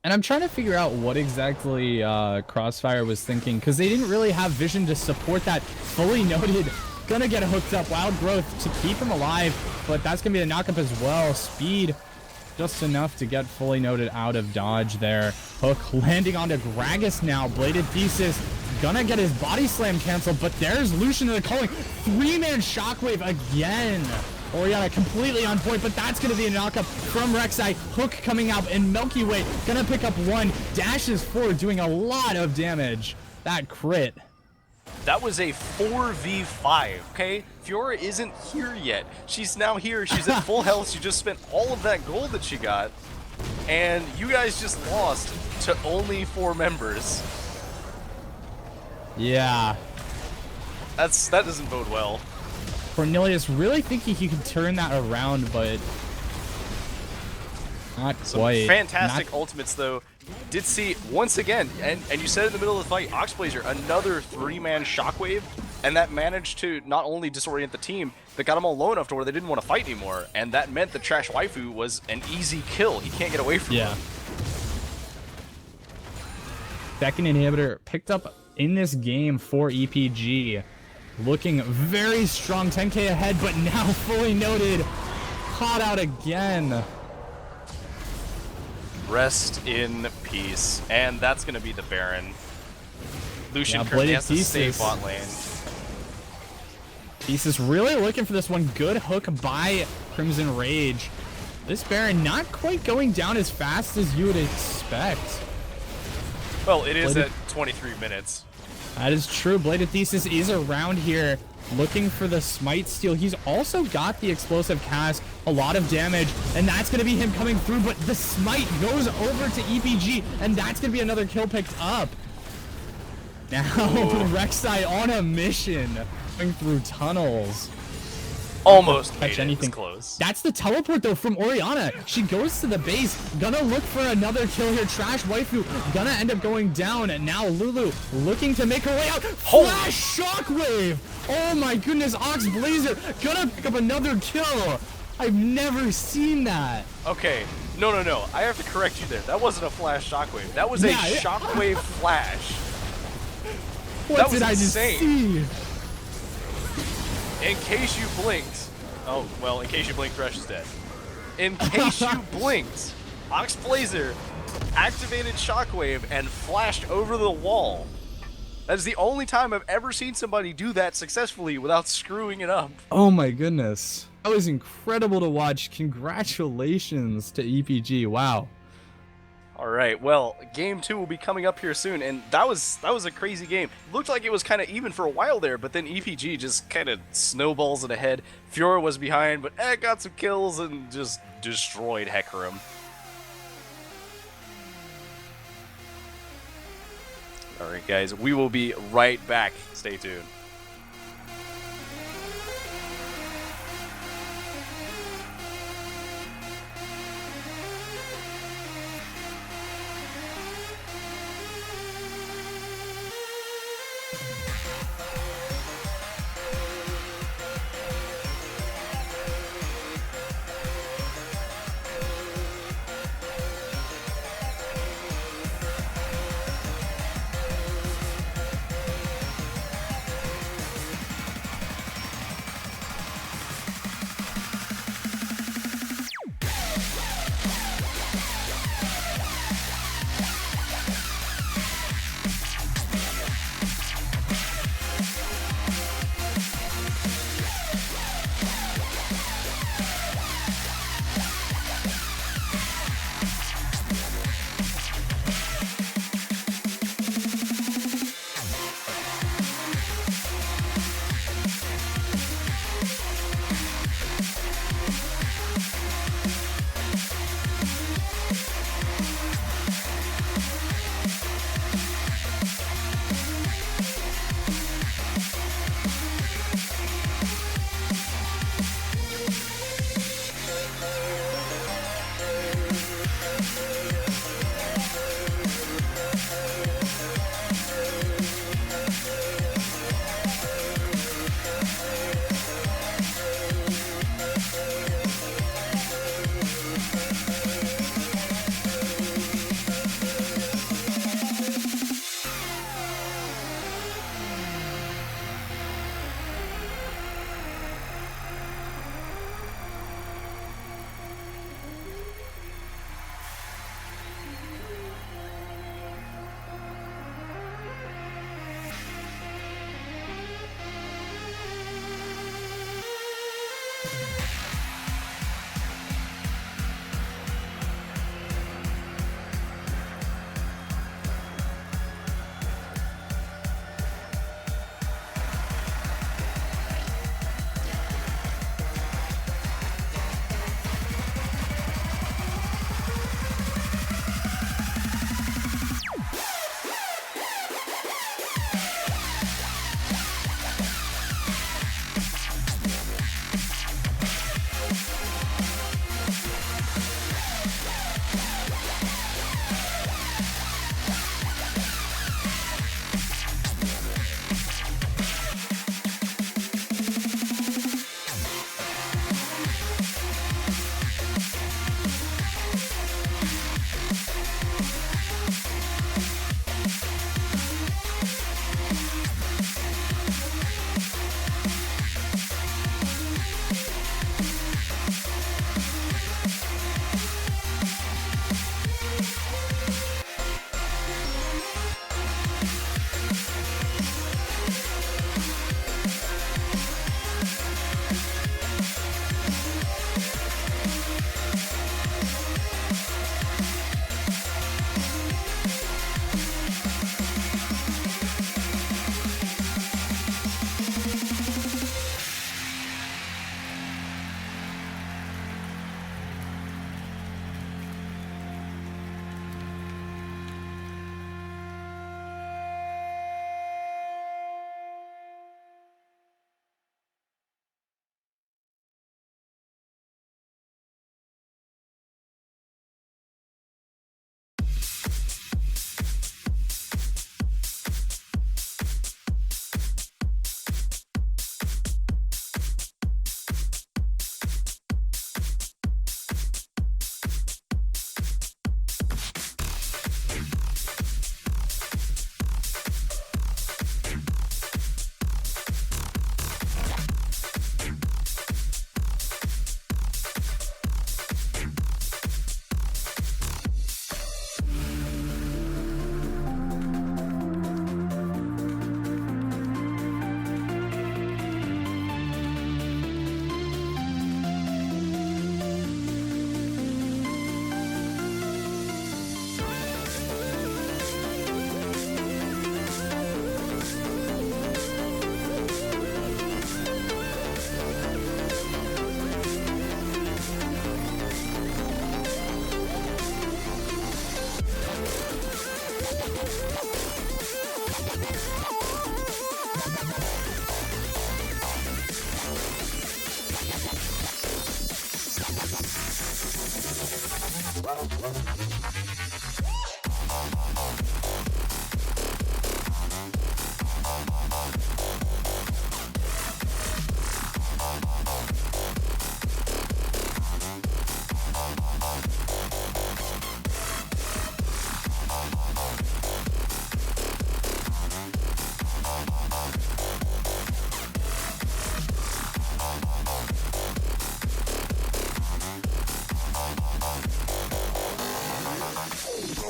And I'm trying to figure out what exactly Crossfire was thinking, because they didn't really have vision to support that. Fully noted, gonna get hooked up. Wild Growth to keep him alive, but that's gonna be a knockup as well. Speed, just enough to get fully noted out of dodge there. Hook landing onto Gragas now. Bladed Thesis gonna get his body slam canceled, but there's Lucian to the Culling. 3-man Shockwave again. Oriana completely on point, but that's going to be a knockup from Rek'Sai. Hook coming out, and Milky Way going to pick up one. Dashes forward, doing a lot of damage. That crit. That was a 4v5, okay? Fiora isn't here yet. She's now here. She's at full health. She just spent all of that gold that she got. And you guys just lost to only 4 members. Yeah. That doesn't bode well. Cornelius really thinking he could turn that around, but not quite. Fantastic ultimates, though. Did see, once again, and you said in the middle of the fight, Oxblazer, another 3-man Shockwave, and that managed to not only disorient the team, that got them all low enough to where they didn't want to fight anymore, and that meant the Trash Waifu was an easy kill. He can't get away from him. Second inhibitor picked up in this game for EPG. Looking very strong, 10k ahead, but now fully noted. Caught out again. Rest in peace. And that's going to be the Baron. Lucian Yeah, currently has to Thesis. stay bot lane. Thesis really looking for this one. Good hook by Crimson Rage. This Baron not quite going down as fast as you would expect. Well, it is at 23 minutes. That is true. Bladed Thesis is around here looking for the Smite steal. He's also got the Explosive Cast, a lot of damage, and that's going to be him coming through, but the Smite goes over to EPG, and that's going to be another kill picked up. Now, Rek'Sai on a mission, going through tunnels. Almost Catch anything close. That's the teleport though from Oriana. She goes to the base, gonna look for another kill here. Trash Waifu gonna end up going down, and now Lulu looking to make her way out. Flash Shockwave! Oh my goodness, Oxblazer gonna pick up another kill. I've never seen that. Okay, no. I have to correct you there. That wasn't a Flash Shockwave. That was a Shockwave Flash. What did I just see? In case you blinked, oh, well, in case you blinked, Thresh is dead. In case you blinked, Oxblazer activated Shockwave and flashed over the wall. That is the only time I've ever seen somebody do that successfully without screwing it up. Oh my goodness. That was incredible to watch. Congratulations to EPG. Wow. All right, well, game 2 will be coming up here soon, and that was a crazy game. Looked like it was kind of even for a while there, but then EPG just kind of snowballs it ahead. Fiora was behind, but got some kills and just destroyed Hecarim. All right, guys, we will be right back. Stay tuned.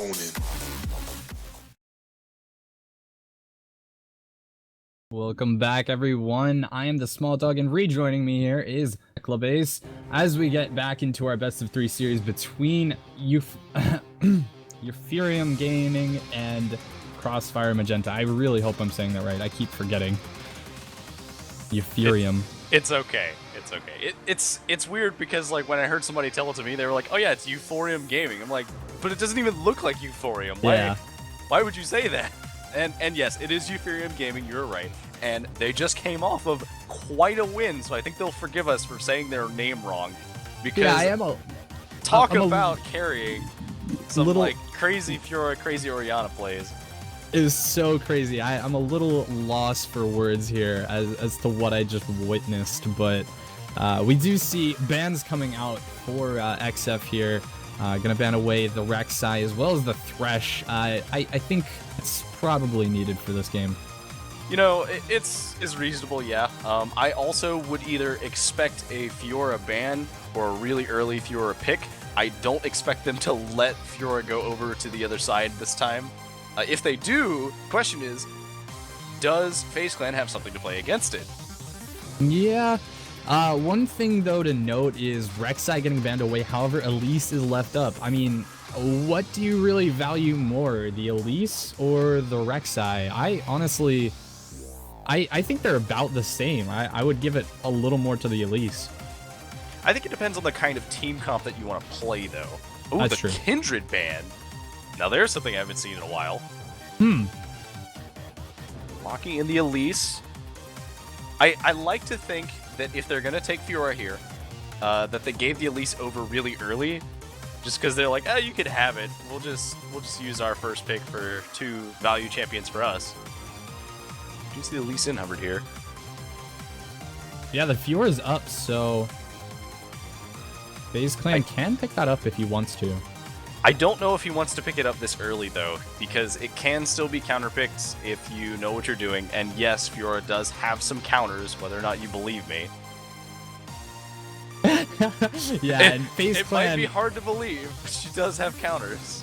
Ronin. Welcome back, everyone. I am the Small Dog, and rejoining me here is Clubase as we get back into our best of 3 series between Euphorium Gaming and Crossfire Magenta. I really hope I'm saying that right. I keep forgetting. Euphorium. It's okay. It's okay. It's weird because like when I heard somebody tell it to me, they were like, "Oh yeah, it's Euphorium Gaming." I'm like, but it doesn't even look like Euphorium. Yeah. Why would you say that? And yes, it is Euphorium Gaming. You're right. And they just came off of quite a win, so I think they'll forgive us for saying their name wrong. Because Yeah, I am a talk I'm about carrying some little- like crazy Fiora, crazy Oriana plays. It is so crazy. I'm a little lost for words here as to what I just witnessed, but we do see bans coming out for XF here. Gonna ban away the Rek'Sai as well as the Thresh. I think it's probably needed for this game. You know, it's reasonable, yeah. I also would either expect a Fiora ban or a really early Fiora pick. I don't expect them to let Fiora go over to the other side this time. If they do, question is, does FaZe Clan have something to play against it? Yeah. One thing, though, to note is Rek'Sai getting banned away. However, Elise is left up. I mean, what do you really value more, the Elise or the Rek'Sai? I honestly... I think they're about the same. I would give it a little more to the Elise. I think it depends on the kind of team comp that you want to play, though. Oh, That's the true. Kindred ban. Now there's something I haven't seen in a while. Locking in the Elise. I like to think that if they're gonna take Fiora here, that they gave the Elise over really early, just because they're like, oh, you could have it. We'll just use our first pick for 2 value champions for us. You see the Elise in hovered here. Yeah, the Fiora's up, so FaZe Clan can pick that up if he wants to. I don't know if he wants to pick it up this early, though, because it can still be counterpicked if you know what you're doing. And yes, Fiora does have some counters, whether or not you believe me. Yeah, and FaZe It Clan... might be hard to believe, but she does have counters.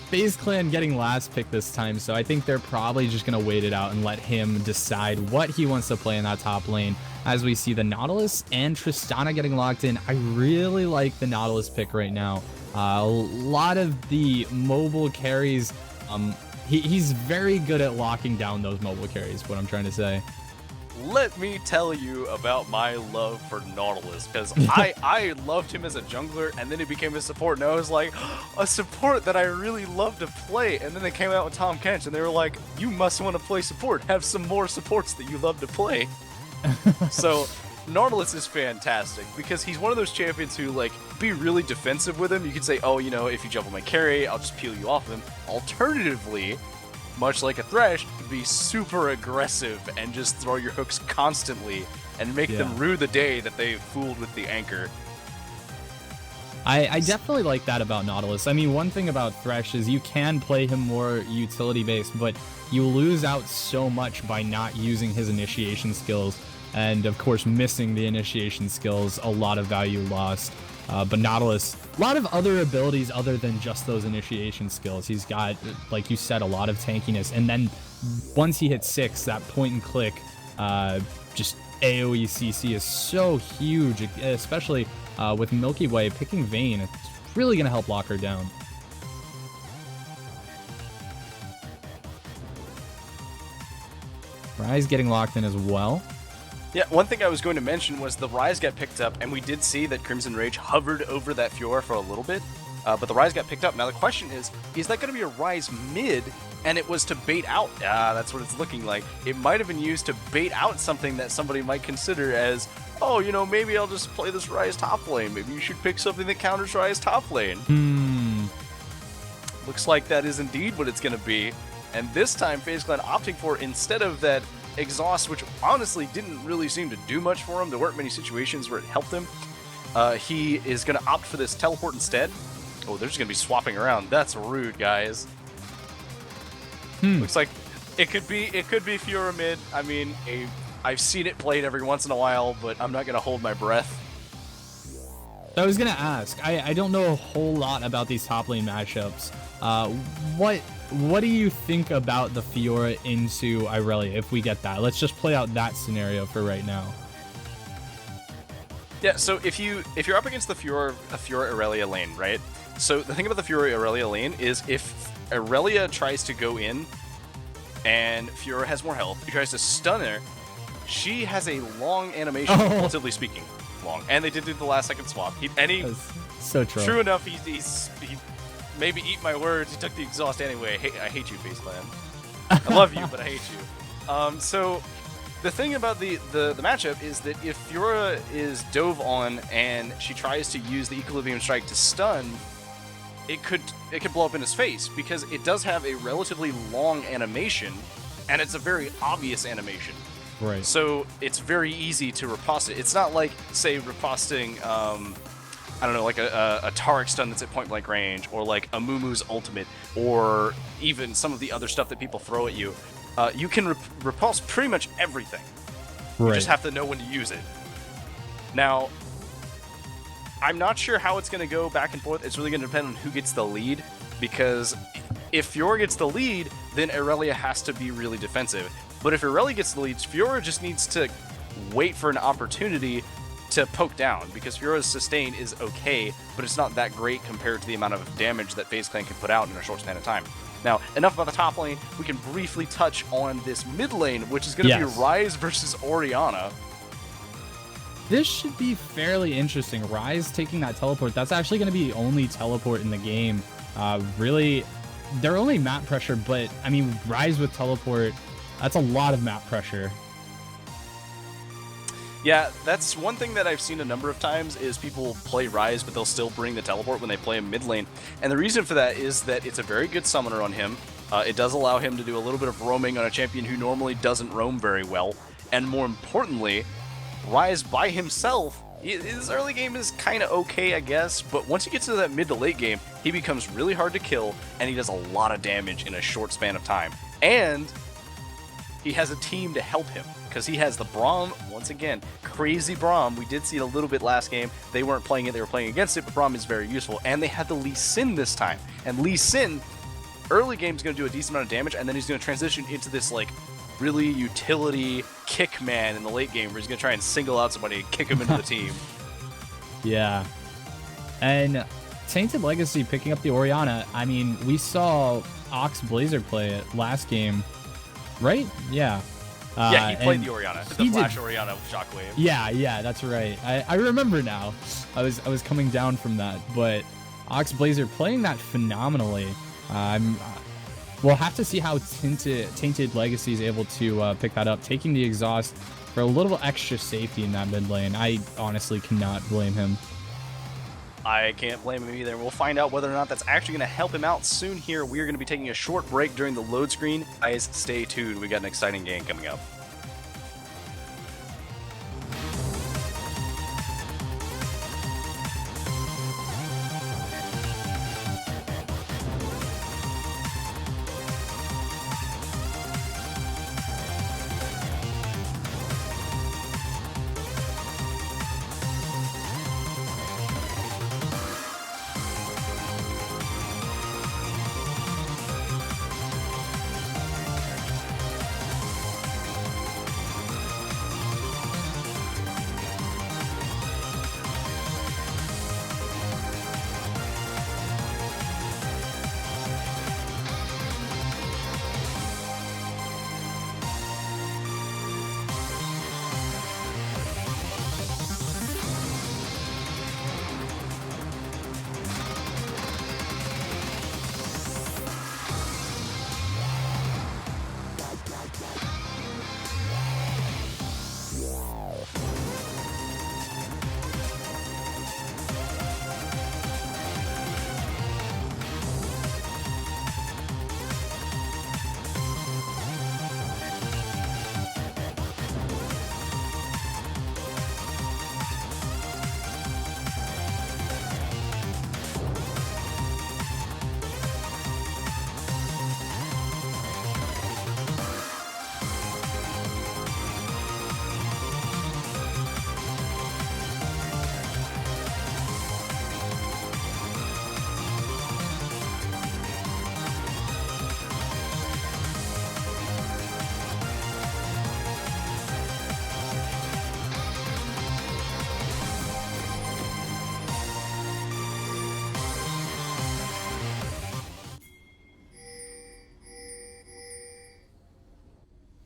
FaZe Clan getting last pick this time, so I think they're probably just going to wait it out and let him decide what he wants to play in that top lane. As we see the Nautilus and Tristana getting locked in, I really like the Nautilus pick right now. A lot of the mobile carries, he's very good at locking down those mobile carries, what I'm trying to say. Let me tell you about my love for Nautilus, because I loved him as a jungler, and then he became a support, and I was like, a support that I really love to play. And then they came out with Tom Kench, and they were like, you must want to play support. Have some more supports that you love to play. So Nautilus is fantastic, because he's one of those champions who, like, be really defensive with him. You could say, oh, you know, if you jump on my carry, I'll just peel you off of him. Alternatively, much like a Thresh, be super aggressive and just throw your hooks constantly and make them rue the day that they fooled with the anchor. I definitely like that about Nautilus. I mean, one thing about Thresh is you can play him more utility-based, but you lose out so much by not using his initiation skills. And, of course, missing the initiation skills, a lot of value lost. But Nautilus, a lot of other abilities other than just those initiation skills. He's got, like you said, a lot of tankiness. And then once he hits 6, that point and click, just AoE CC is so huge, especially with Milky Way picking Vayne. It's really going to help lock her down. Ryze getting locked in as well. Yeah, one thing I was going to mention was the Ryze got picked up, and we did see that Crimson Rage hovered over that Fiora for a little bit, but the Ryze got picked up. Now the question is that going to be a Ryze mid, and it was to bait out? That's what it's looking like. It might have been used to bait out something that somebody might consider as, oh, you know, maybe I'll just play this Ryze top lane. Maybe you should pick something that counters Ryze top lane. Looks like that is indeed what it's going to be. And this time, FaZe Clan opting for, instead of that exhaust, which honestly didn't really seem to do much for him. There weren't many situations where it helped him. He is going to opt for this teleport instead. Oh, they're just going to be swapping around. That's rude, guys. Looks like it could be Fiora mid. I mean, I've seen it played every once in a while, but I'm not going to hold my breath. I was going to ask. I don't know a whole lot about these top lane matchups. What do you think about the Fiora into Irelia if we get that? Let's just play out that scenario for right now. Yeah, so if you're up against the Fiora Irelia lane, right? So the thing about the Fiora Irelia lane is if Irelia tries to go in and Fiora has more health, he tries to stun her, she has a long animation, relatively speaking, long. And they did do the last second swap. He so true. True enough, he maybe eat my words. He took the exhaust anyway. I hate you, Faceland. I love you, but I hate you. So the thing about the matchup is that if Fiora is dove on and she tries to use the Equilibrium Strike to stun, it could blow up in his face because it does have a relatively long animation, and it's a very obvious animation. Right. So it's very easy to riposte it. It's not like, say, riposting, I don't know, like a Taric stun that's at point blank range, or like a Mumu's ultimate, or even some of the other stuff that people throw at you. You can repulse pretty much everything. Right. You just have to know when to use it. Now, I'm not sure how it's going to go back and forth. It's really going to depend on who gets the lead, because if Fiora gets the lead, then Irelia has to be really defensive. But if Irelia gets the lead, Fiora just needs to wait for an opportunity to poke down, because Fiora's sustain is okay, but it's not that great compared to the amount of damage that FaZe Clan can put out in a short span of time. Now, enough about the top lane. We can briefly touch on this mid lane, which is going to be Ryze versus Orianna. This should be fairly interesting. Ryze taking that teleport. That's actually going to be the only teleport in the game. Really, they're only map pressure, but I mean, Ryze with teleport, that's a lot of map pressure. Yeah, that's one thing that I've seen a number of times is people play Ryze, but they'll still bring the teleport when they play him mid lane. And the reason for that is that it's a very good summoner on him. It does allow him to do a little bit of roaming on a champion who normally doesn't roam very well. And more importantly, Ryze by himself, his early game is kind of okay, I guess, but once he gets to that mid to late game, he becomes really hard to kill, and he does a lot of damage in a short span of time. And he has a team to help him, because he has the Braum, once again, crazy Braum. We did see it a little bit last game. They weren't playing it, they were playing against it, but Braum is very useful. And they had the Lee Sin this time. And Lee Sin, early game is going to do a decent amount of damage, and then he's going to transition into this, like, really utility kick man in the late game, where he's going to try and single out somebody and kick him into the team. Yeah. And Tainted Legacy picking up the Orianna. I mean, we saw Ox Blazer play it last game, right? Yeah. Yeah, he played the Orianna, the Flash Orianna with Shockwave. Yeah, that's right. I remember now. I was coming down from that, but Ox Blazer playing that phenomenally. We'll have to see how Tainted Legacy is able to pick that up, taking the exhaust for a little extra safety in that mid lane. I honestly cannot blame him. I can't blame him either. We'll find out whether or not that's actually going to help him out soon here. We are going to be taking a short break during the load screen. Guys, stay tuned. We got an exciting game coming up.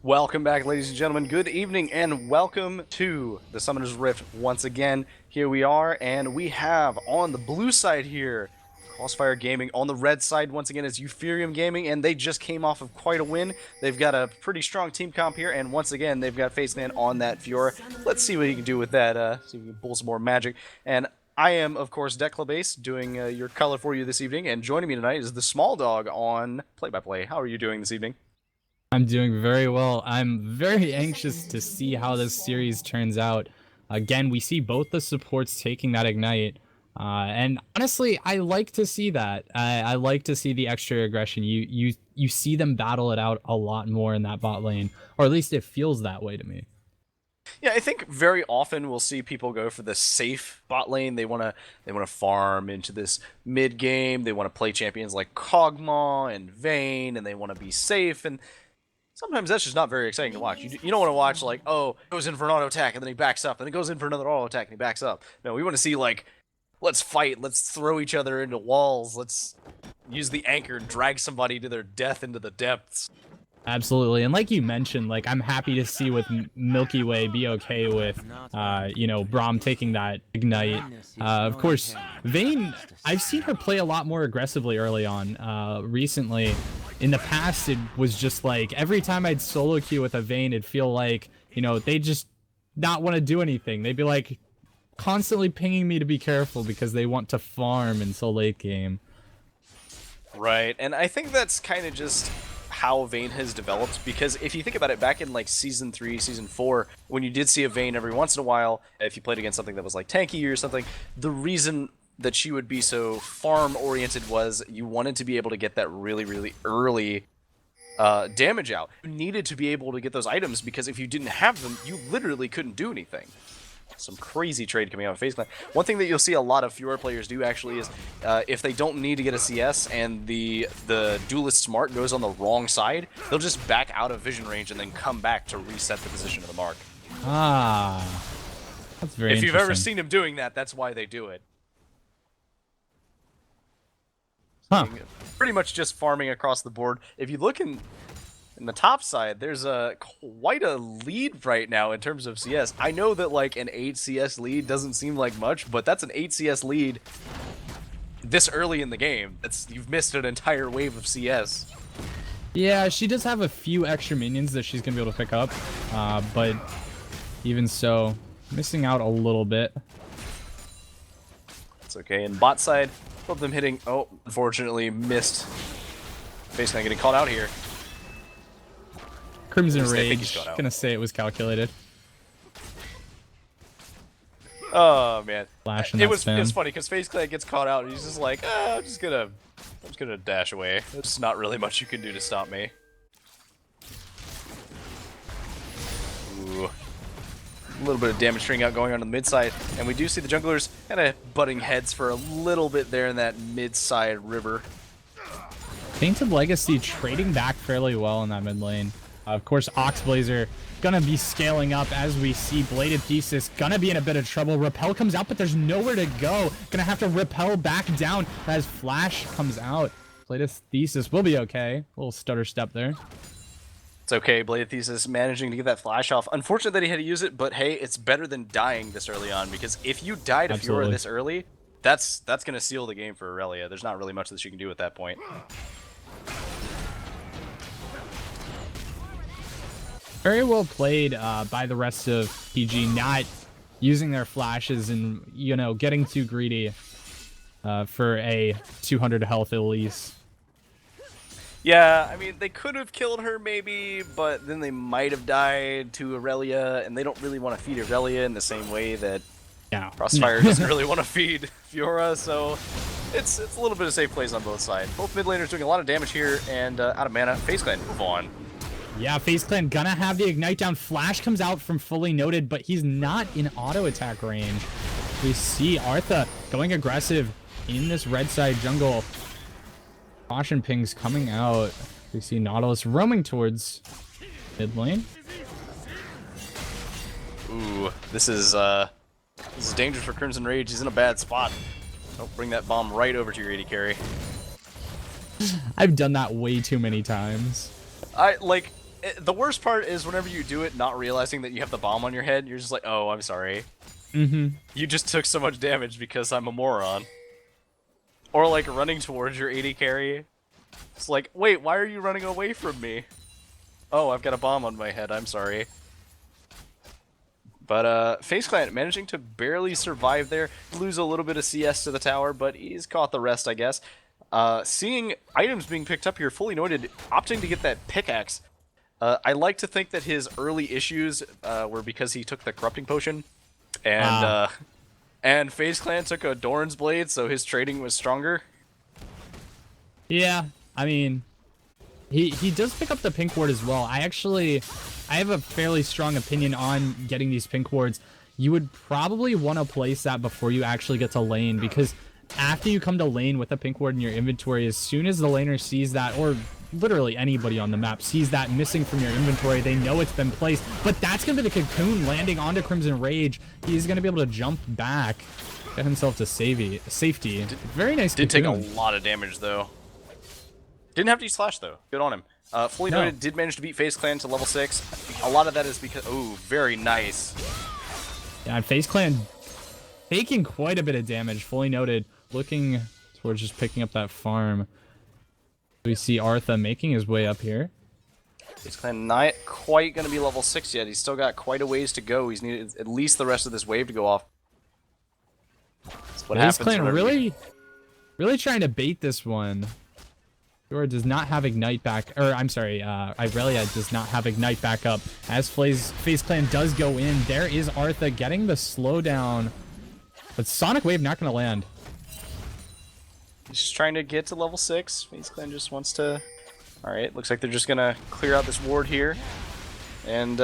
Welcome back, ladies and gentlemen. Good evening, and welcome to the Summoner's Rift once again. Here we are, and we have on the blue side here, Crossfire Gaming. On the red side, once again, is Euphorium Gaming, and they just came off of quite a win. They've got a pretty strong team comp here, and once again, they've got FaceClan on that Fiora. Let's see what he can do with that, see if we can pull some more magic. And I am, of course, Declabase, doing your color for you this evening, and joining me tonight is the Small Dog on Play-by-Play. How are you doing this evening? I'm doing very well. I'm very anxious to see how this series turns out. Again, we see both the supports taking that Ignite. And honestly, I like to see that. I like to see the extra aggression. You see them battle it out a lot more in that bot lane. Or at least it feels that way to me. Yeah, I think very often we'll see people go for the safe bot lane. They wanna farm into this mid game. They want to play champions like Kog'Maw and Vayne, and they want to be safe. And sometimes that's just not very exciting to watch. You don't want to watch like, oh, he goes in for an auto attack and then he backs up, and then goes in for another auto attack and he backs up. No, we want to see like, let's fight, let's throw each other into walls, let's use the anchor and drag somebody to their death into the depths. Absolutely, and like you mentioned, like I'm happy to see with Milky Way be okay with, you know, Braum taking that Ignite. Of course, Vayne, I've seen her play a lot more aggressively early on. Recently, in the past, it was just like every time I'd solo queue with a Vayne, it'd feel like, you know, they just not want to do anything. They'd be like constantly pinging me to be careful because they want to farm until late game. Right, and I think that's kind of just how Vayne has developed, because if you think about it, back in like Season 3, Season 4, when you did see a Vayne every once in a while, if you played against something that was like tanky or something, the reason that she would be so farm-oriented was you wanted to be able to get that really, really early damage out. You needed to be able to get those items, because if you didn't have them, you literally couldn't do anything. Some crazy trade coming out of FaceClan. One thing that you'll see a lot of Fiora players do actually is if they don't need to get a CS and the Duelist Smart goes on the wrong side, they'll just back out of vision range and then come back to reset the position of the mark. Ah, that's very If you've interesting. ever seen them doing that, that's why they do it. Huh. Pretty much just farming across the board. If you look in the top side, there's quite a lead right now in terms of CS. I know that like an 8 CS lead doesn't seem like much, but that's an 8 CS lead this early in the game. You've missed an entire wave of CS. Yeah, she does have a few extra minions that she's gonna be able to pick up, but even so, missing out a little bit. It's okay. And bot side, both of them hitting. Oh, unfortunately missed. Basically getting called out here. Crimson I think Rage, he's got out. gonna say it was calculated. Oh man, Flash in it that was spam. it's funny because FaceClan gets caught out and he's just like, I'm just gonna dash away. There's not really much you can do to stop me. Ooh. A little bit of damage string out going on the mid side, and we do see the junglers kind of butting heads for a little bit there in that mid side river. Tainted Legacy trading back fairly well in that mid lane. Of course, Oxblazer gonna be scaling up as we see Bladed Thesis gonna be in a bit of trouble. Repel comes out, but there's nowhere to go. Gonna have to repel back down as Flash comes out. Bladed Thesis will be okay. A little stutter step there. It's okay, Blade Thesis managing to get that flash off. Unfortunate that he had to use it, but hey, it's better than dying this early on, because if you die to Absolutely. Fiora this early, that's gonna seal the game for Aurelia. There's not really much that she can do at that point. Very well played by the rest of PG, not using their flashes and, you know, getting too greedy for a 200 health at least. Yeah, I mean, they could have killed her maybe, but then they might have died to Aurelia, and they don't really want to feed Aurelia in the same way that Yeah. Crossfire doesn't really want to feed Fiora, so it's a little bit of safe plays on both sides. Both mid laners doing a lot of damage here, and out of mana, FaceClan move on. Yeah, FaceClan gonna have the Ignite down. Flash comes out from Fully Noted, but he's not in auto attack range. We see Artha going aggressive in this red side jungle. Caution pings coming out. We see Nautilus roaming towards mid lane. Ooh, this is dangerous for Crimson Rage. He's in a bad spot. Don't bring that bomb right over to your AD carry. I've done that way too many times. the worst part is whenever you do it, not realizing that you have the bomb on your head, you're just like, oh, I'm sorry. Mm-hmm. You just took so much damage because I'm a moron. Or like running towards your AD carry. It's like, wait, why are you running away from me? Oh, I've got a bomb on my head, I'm sorry. But FaZe Clan managing to barely survive there, lose a little bit of CS to the tower, but he's caught the rest, I guess. Seeing items being picked up here, fully noted, opting to get that pickaxe. I like to think that his early issues were because he took the corrupting potion, and FaZe Clan took a Doran's blade, so his trading was stronger. Yeah, I mean, he does pick up the pink ward as well. I have a fairly strong opinion on getting these pink wards. You would probably want to place that before you actually get to lane, because after you come to lane with a pink ward in your inventory, as soon as the laner sees that, or literally anybody on the map sees that missing from your inventory, they know it's been placed. But that's going to be the cocoon landing onto Crimson Rage. He's going to be able to jump back, get himself to safety. Very nice Did cocoon. take a lot of damage, though. Didn't have to use Flash, though. Good on him. Fully noted, did manage to beat FaZe Clan to level 6. A lot of that is because... Oh, very nice. Yeah, FaZe Clan taking quite a bit of damage. Fully noted, looking towards just picking up that farm. We see Artha making his way up here. FaZe Clan not quite going to be level 6 yet. He's still got quite a ways to go. He's needed at least the rest of this wave to go off. That's what FaZe happens Clan whenever really trying to bait this one. Or does not have Ignite back, or I'm sorry, Irelia does not have Ignite back up. As FaZe Clan does go in, there is Artha getting the slowdown, but Sonic Wave not going to land. He's just trying to get to level 6. FaZe Clan just wants to... Alright, looks like they're just going to clear out this ward here. And,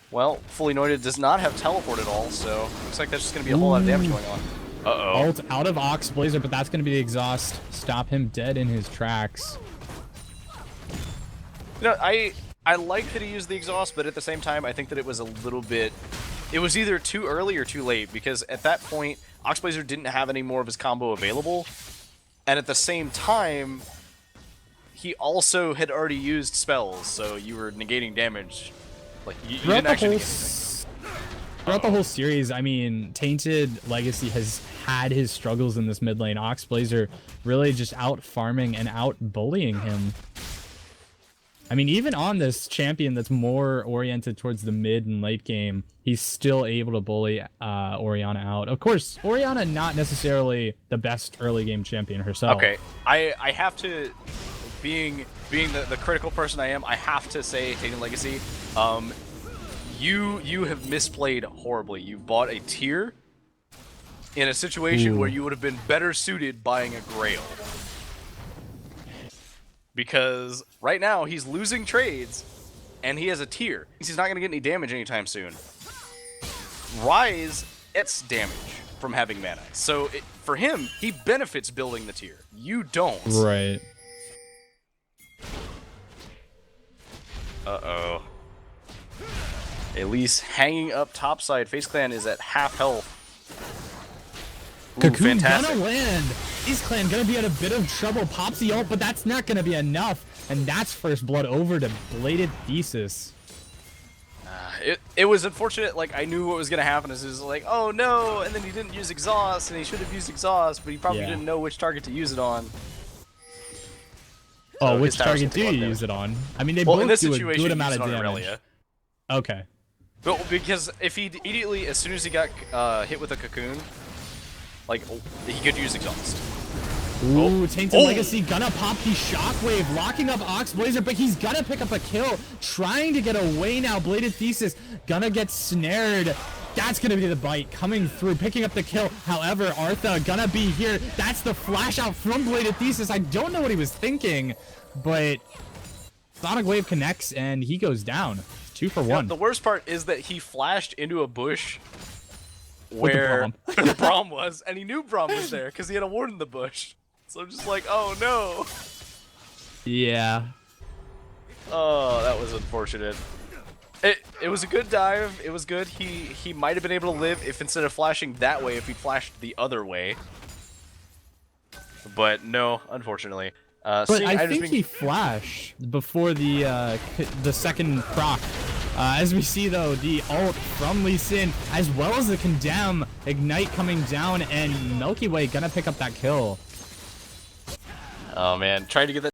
well, Fully Noted does not have teleport at all, so looks like there's just going to be a whole lot of damage going on. Uh-oh. Ult out of Ox Blazer, but that's going to be the exhaust. Stop him dead in his tracks. You know, I like that he used the exhaust, but at the same time, I think that it was a little bit... It was either too early or too late, because at that point, Oxblazer didn't have any more of his combo available, and at the same time, he also had already used spells, so you were negating damage. Like, you didn't actually negate anything. Throughout the whole series, I mean, Tainted Legacy has had his struggles in this mid lane. Oxblazer really just out farming and out bullying him. I mean, even on this champion that's more oriented towards the mid and late game, he's still able to bully Orianna out. Of course, Orianna not necessarily the best early game champion herself. Okay, I have to, being the critical person I am, I have to say, Tainted Legacy, you have misplayed horribly. You bought a tier in a situation where you would have been better suited buying a Grail. Because right now he's losing trades and he has a tier. He's not going to get any damage anytime soon. Rise gets damage from having mana. So for him, he benefits building the tier. You don't. Right. Uh-oh. Elise hanging up topside. FaZe Clan is at half health. Ooh, Cocoon fantastic. gonna land. FaZe Clan gonna be in a bit of trouble. Pops the ult, but that's not gonna be enough. And that's first blood over to Bladed Thesis. It was unfortunate. Like, I knew what was gonna happen. Is it was like, oh no, and then he didn't use exhaust, and he should have used exhaust, but he probably didn't know which target to use it on. Oh, So which his tower's target do gonna you take a lot of use it on? I mean, they Well, both in this do a situation, good he amount used of it on damage. Irelia. Okay. But because if he immediately, as soon as he got hit with a cocoon, like, he could use exhaust. Ooh, Tainted Legacy gonna pop the shockwave, locking up Oxblazer, but he's gonna pick up a kill, trying to get away now. Bladed Thesis gonna get snared. That's gonna be the bite coming through, picking up the kill. However, Artha gonna be here. That's the flash out from Bladed Thesis. I don't know what he was thinking, but Sonic Wave connects and he goes down. 2 for 1. Yeah, the worst part is that he flashed into a bush where With the Braum was, and he knew Braum was there because he had a ward in the bush. So I'm just like, oh no. Yeah. Oh, that was unfortunate. It was a good dive. It was good. He might have been able to live if instead of flashing that way, if he flashed the other way. But no, unfortunately. But seeing I items think being- he flashed before the second proc. As we see, though, the ult from Lee Sin, as well as the Condemn Ignite coming down, and Milky Way gonna pick up that kill. Oh man, trying to get that